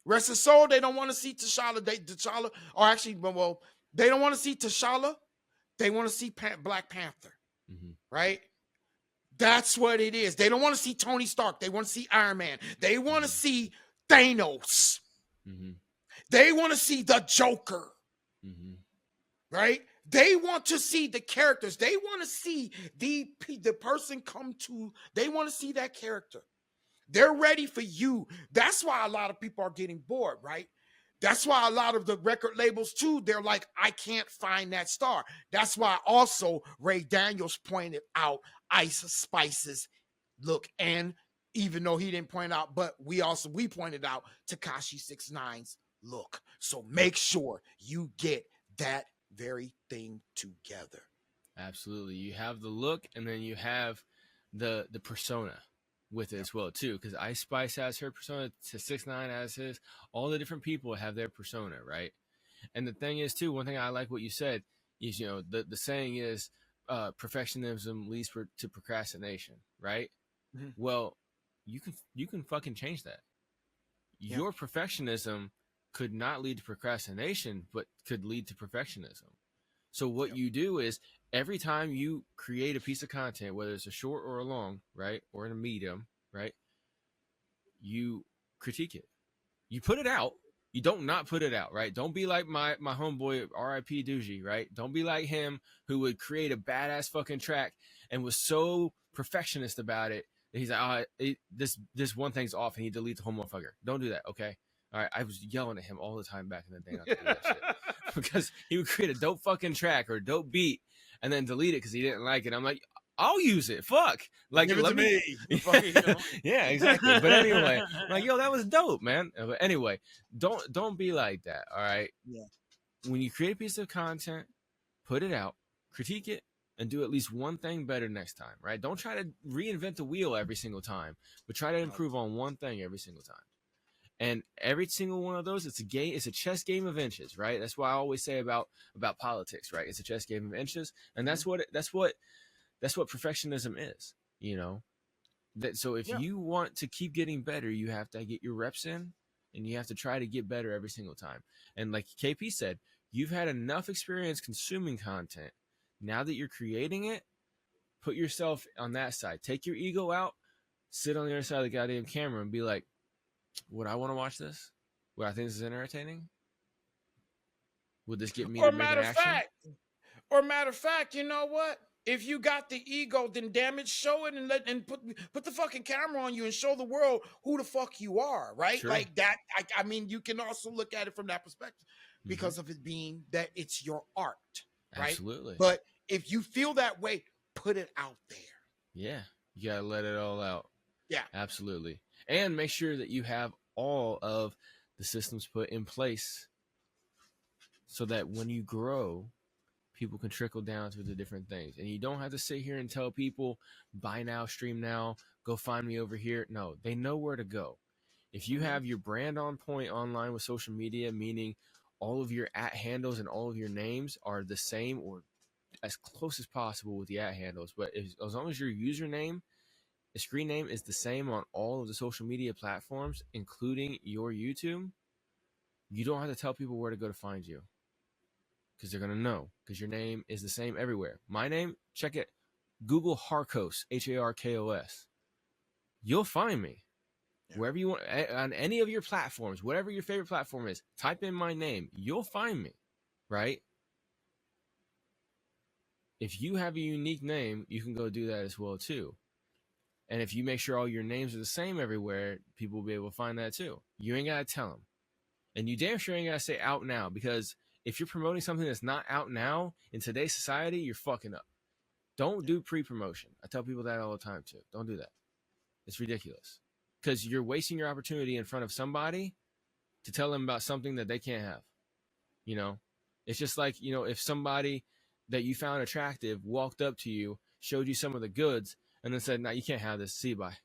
[SPEAKER 1] Rest of soul, they don't want to see T'Challa. They don't want to see T'Challa. They want to see Black Panther, right? That's what it is. They don't want to see Tony Stark. They want to see Iron Man. They want to see Thanos. They want to see the Joker, right? They want to see the characters. They want to see the person come to. They want to see that character. They're ready for you. That's why a lot of people are getting bored, right? That's why a lot of the record labels too, they're like, I can't find that star. That's why also Ray Daniels pointed out Ice Spice's look. And even though he didn't point out, but we pointed out Tekashi 6ix9ine's look. So make sure you get that very thing together.
[SPEAKER 3] Absolutely. You have the look, and then you have the persona with it as well too, because Ice Spice has her persona, 6ix9ine has his. All the different people have their persona, right? And the thing is too, one thing I like what you said, You know, the saying is perfectionism leads to procrastination, right?
[SPEAKER 1] Mhm.
[SPEAKER 3] Well, you can fucking change that.
[SPEAKER 1] Yeah.
[SPEAKER 3] Your perfectionism could not lead to procrastination, but could lead to perfectionism. So what
[SPEAKER 1] Yep.
[SPEAKER 3] you do is every time you create a piece of content, whether it's a short or a long, right, or in a medium, right, you critique it. You put it out. You don't not put it out, right? Don't be like my homeboy R.I.P. Doogie, right? Don't be like him who would create a badass fucking track and was so perfectionist about it that he's like, this one thing's off, and he deletes the whole motherfucker. Don't do that, okay? All right, I was yelling at him all the time back in the day not to do that shit because he would create a dope fucking track or a dope beat and then delete it because he didn't like it. I'm like, I'll use it. Fuck. Like,
[SPEAKER 1] Give it
[SPEAKER 3] let
[SPEAKER 1] to
[SPEAKER 3] me.
[SPEAKER 1] Fucking, you know.
[SPEAKER 3] Yeah, exactly. But anyway, like, yo, that was dope, man. But anyway, don't be like that. All right.
[SPEAKER 1] Yeah.
[SPEAKER 3] When you create a piece of content, put it out, critique it, and do at least one thing better next time. Right. Don't try to reinvent the wheel every single time, but try to improve on one thing every single time. And every single one of those, it's a chess game of inches, right? That's why I always say about politics, right? It's a chess game of inches, and that's what perfectionism is, you know. So if you want to keep getting better, you have to get your reps in, and you have to try to get better every single time. And like KP said, you've had enough experience consuming content. Now that you're creating it, put yourself on that side. Take your ego out, sit on the other side of the goddamn camera, and be like, would I want to watch this? Would I think this is entertaining? Would this get me to make an action?
[SPEAKER 1] Matter of fact, you know what? If you got the ego, then damn it, show it and put the fucking camera on you and show the world who the fuck you are, right?
[SPEAKER 3] Sure.
[SPEAKER 1] Like that. I mean, you can also look at it from that perspective because of it being that it's your art, right?
[SPEAKER 3] Absolutely.
[SPEAKER 1] But if you feel that way, put it out there.
[SPEAKER 3] Yeah, you gotta let it all out.
[SPEAKER 1] Yeah,
[SPEAKER 3] absolutely. And make sure that you have all of the systems put in place so that when you grow, people can trickle down to the different things. And you don't have to sit here and tell people, buy now, stream now, go find me over here. No, they know where to go. If you have your brand on point online with social media, meaning all of your @ handles and all of your names are the same or as close as possible with the @ handles, but as long as your username, the screen name is the same on all of the social media platforms, including your YouTube, you don't have to tell people where to go to find you because they're going to know because your name is the same everywhere. My name, check it, Google Harkos, Harkos. You'll find me. Wherever you want, on any of your platforms, whatever your favorite platform is, type in my name. You'll find me, right? If you have a unique name, you can go do that as well, too. And if you make sure all your names are the same everywhere, people will be able to find that, too. You ain't got to tell them. And you damn sure ain't got to say out now, because if you're promoting something that's not out now in today's society, you're fucking up. Don't do pre-promotion. I tell people that all the time, too. Don't do that. It's ridiculous. Because you're wasting your opportunity in front of somebody to tell them about something that they can't have. You know, it's just like, you know, if somebody that you found attractive walked up to you, showed you some of the goods, and then said, "No, you can't have this. See you, bye,"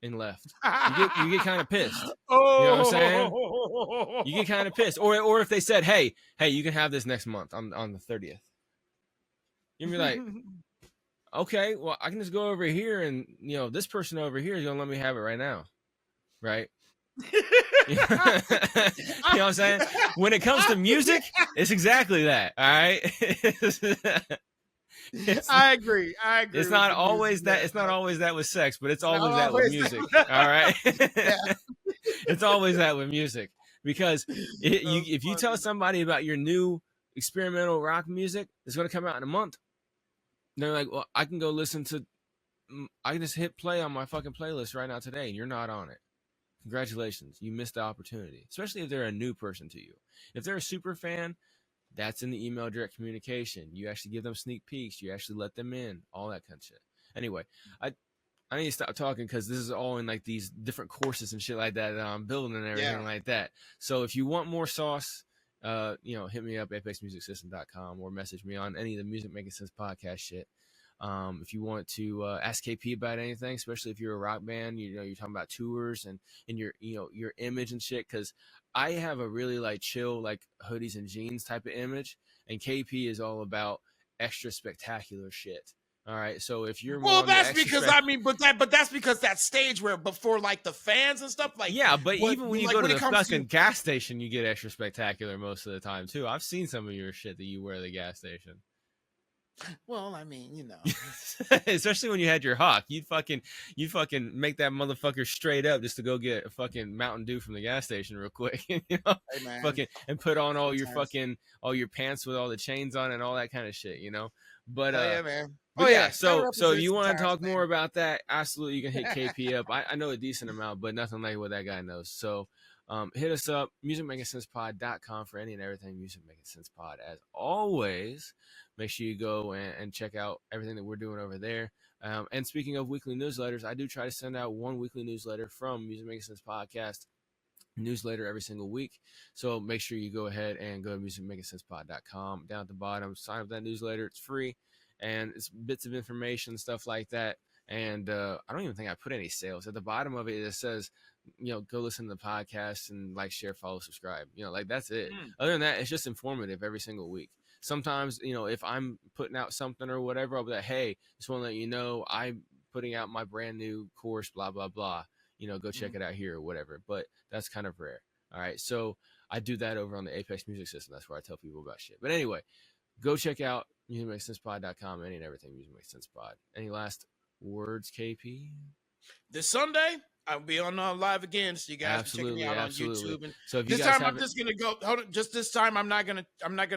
[SPEAKER 3] and left. You get kind of pissed.
[SPEAKER 1] Oh,
[SPEAKER 3] you know what I'm saying? You get kind of pissed. Or if they said, "Hey, you can have this next month on the 30th," you'd be like, "Okay, well, I can just go over here, and you know, this person over here is gonna let me have it right now." Right? You know what I'm saying? When it comes to music, it's exactly that. All right.
[SPEAKER 1] I agree.
[SPEAKER 3] It's not always that. It's not always that with sex, but it's always that with music. All right. It's always that with music because if you tell somebody about your new experimental rock music that's going to come out in a month, they're like, "Well, I can go listen to. I can just hit play on my fucking playlist right now today, and you're not on it. Congratulations, you missed the opportunity, especially if they're a new person to you. If they're a super fan, that's in the email direct communication. You actually give them sneak peeks. You actually let them in, all that kind of shit. Anyway, I need to stop talking because this is all in like these different courses and shit like that I'm building and everything like that. So if you want more sauce, you know, hit me up at apexmusicsystem.com or message me on any of the Music Making Sense podcast shit. If you want to ask KP about anything, especially if you're a rock band, you know, you're talking about tours and your, you know, your image and shit. Cause I have a really like chill, like hoodies and jeans type of image. and KP is all about extra spectacular shit. All right, so if you're more
[SPEAKER 1] Well,
[SPEAKER 3] on the
[SPEAKER 1] that's
[SPEAKER 3] extra
[SPEAKER 1] because but that's because that stage where before like the fans and stuff like
[SPEAKER 3] yeah, but
[SPEAKER 1] what-
[SPEAKER 3] even when you
[SPEAKER 1] like,
[SPEAKER 3] go to
[SPEAKER 1] when it
[SPEAKER 3] the
[SPEAKER 1] comes
[SPEAKER 3] fucking gas station, you get extra spectacular most of the time too. I've seen some of your shit that you wear at the gas station.
[SPEAKER 1] well, I mean, you know,
[SPEAKER 3] Especially when you had your Hawk, you'd fucking make that motherfucker straight up just to go get a fucking Mountain Dew from the gas station real quick, you know,
[SPEAKER 1] hey, man.
[SPEAKER 3] fucking and put on all your
[SPEAKER 1] Sometimes.
[SPEAKER 3] fucking all your pants with all the chains on and all that kind of shit, you know. But
[SPEAKER 1] Oh, yeah, man.
[SPEAKER 3] but
[SPEAKER 1] Oh,
[SPEAKER 3] yeah,
[SPEAKER 1] yeah.
[SPEAKER 3] so
[SPEAKER 1] That
[SPEAKER 3] if you
[SPEAKER 1] represents
[SPEAKER 3] want to
[SPEAKER 1] the
[SPEAKER 3] talk
[SPEAKER 1] times,
[SPEAKER 3] more
[SPEAKER 1] man.
[SPEAKER 3] about that, absolutely, you can hit KP up. I know a decent amount, but nothing like what that guy knows. So hit us up, musicmakingsensepod.com for any and everything Music Making Sense Pod. As always, make sure you go and check out everything that we're doing over there. And speaking of weekly newsletters, I do try to send out one weekly newsletter from Music Making Sense Podcast newsletter every single week. So make sure you go ahead and go to musicmakingsensepod.com. Down at the bottom, sign up for that newsletter. It's free. And it's bits of information, stuff like that. And I don't even think I put any sales. At the bottom of it, it says, you know, go listen to the podcast and like, share, follow, subscribe. You know, like that's it. Other than that, it's just informative every single week. Sometimes, you know, if I'm putting out something or whatever, I'll be like, hey, just want to let you know I'm putting out my brand new course, blah, blah, blah. You know, go check it out here or whatever. But that's kind of rare. All right. So I do that over on the Apex Music System. That's where I tell people about shit. But anyway, go check out musicmakesensepod.com, any and everything Music Makes Sense Pod. Any last words, KP?
[SPEAKER 1] This Sunday, I'll be on live again, so you guys can check me out on YouTube. And
[SPEAKER 3] So if you
[SPEAKER 1] this
[SPEAKER 3] guys
[SPEAKER 1] time, I'm just gonna go. Hold on, just this time, I'm not gonna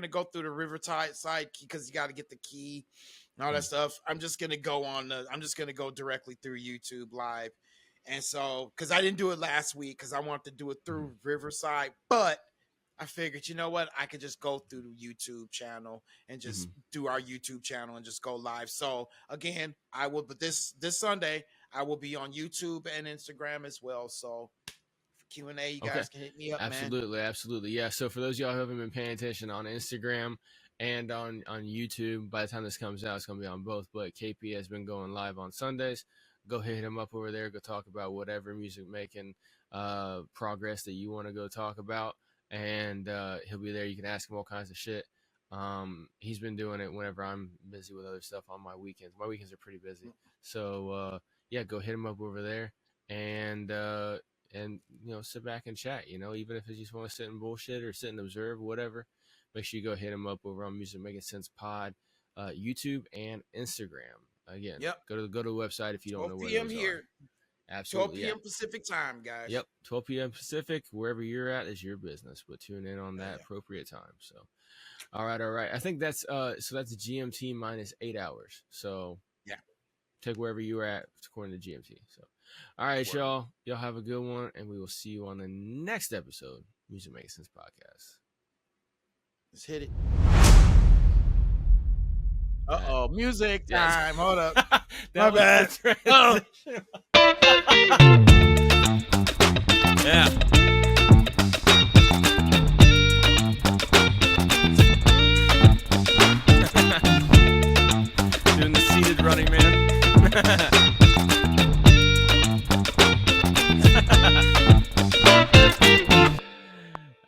[SPEAKER 1] go through the Riverside side because you got to get the key and all that stuff. I'm just gonna go directly through YouTube Live, and so because I didn't do it last week because I wanted to do it through Riverside, but I figured, you know what, I could just go through the YouTube channel and just do our YouTube channel and just go live. So again, but this Sunday I will be on YouTube and Instagram as well. So for Q&A, you guys can hit me up,
[SPEAKER 3] absolutely, man. Absolutely. Yeah. So for those of y'all who haven't been paying attention on Instagram and on YouTube, by the time this comes out, it's going to be on both. But KP has been going live on Sundays. Go hit him up over there. Go talk about whatever music making progress that you want to go talk about. And he'll be there. You can ask him all kinds of shit. He's been doing it whenever I'm busy with other stuff on my weekends. My weekends are pretty busy. So yeah, go hit him up over there and you know, sit back and chat, you know, even if you just want to sit and bullshit or sit and observe, whatever. Make sure you go hit him up over on Music Making Sense Pod, YouTube and Instagram. Again, go to the website if you don't know where
[SPEAKER 1] 12
[SPEAKER 3] those
[SPEAKER 1] p.m. here.
[SPEAKER 3] are. Absolutely.
[SPEAKER 1] 12 p.m. Pacific time, guys.
[SPEAKER 3] Yep. 12 p.m. Pacific, wherever you're at is your business, but tune in on that appropriate time. So, all right. I think that's, so that's GMT minus 8 hours. So
[SPEAKER 1] yeah,
[SPEAKER 3] take wherever you're at according to GMT. So, all right, y'all have a good one. And we will see you on the next episode, Music Making Sense Podcast.
[SPEAKER 1] Let's hit it. Music time. Hold up. My bad.
[SPEAKER 3] Yeah. Doing the seated running man.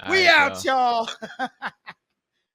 [SPEAKER 1] We out, y'all.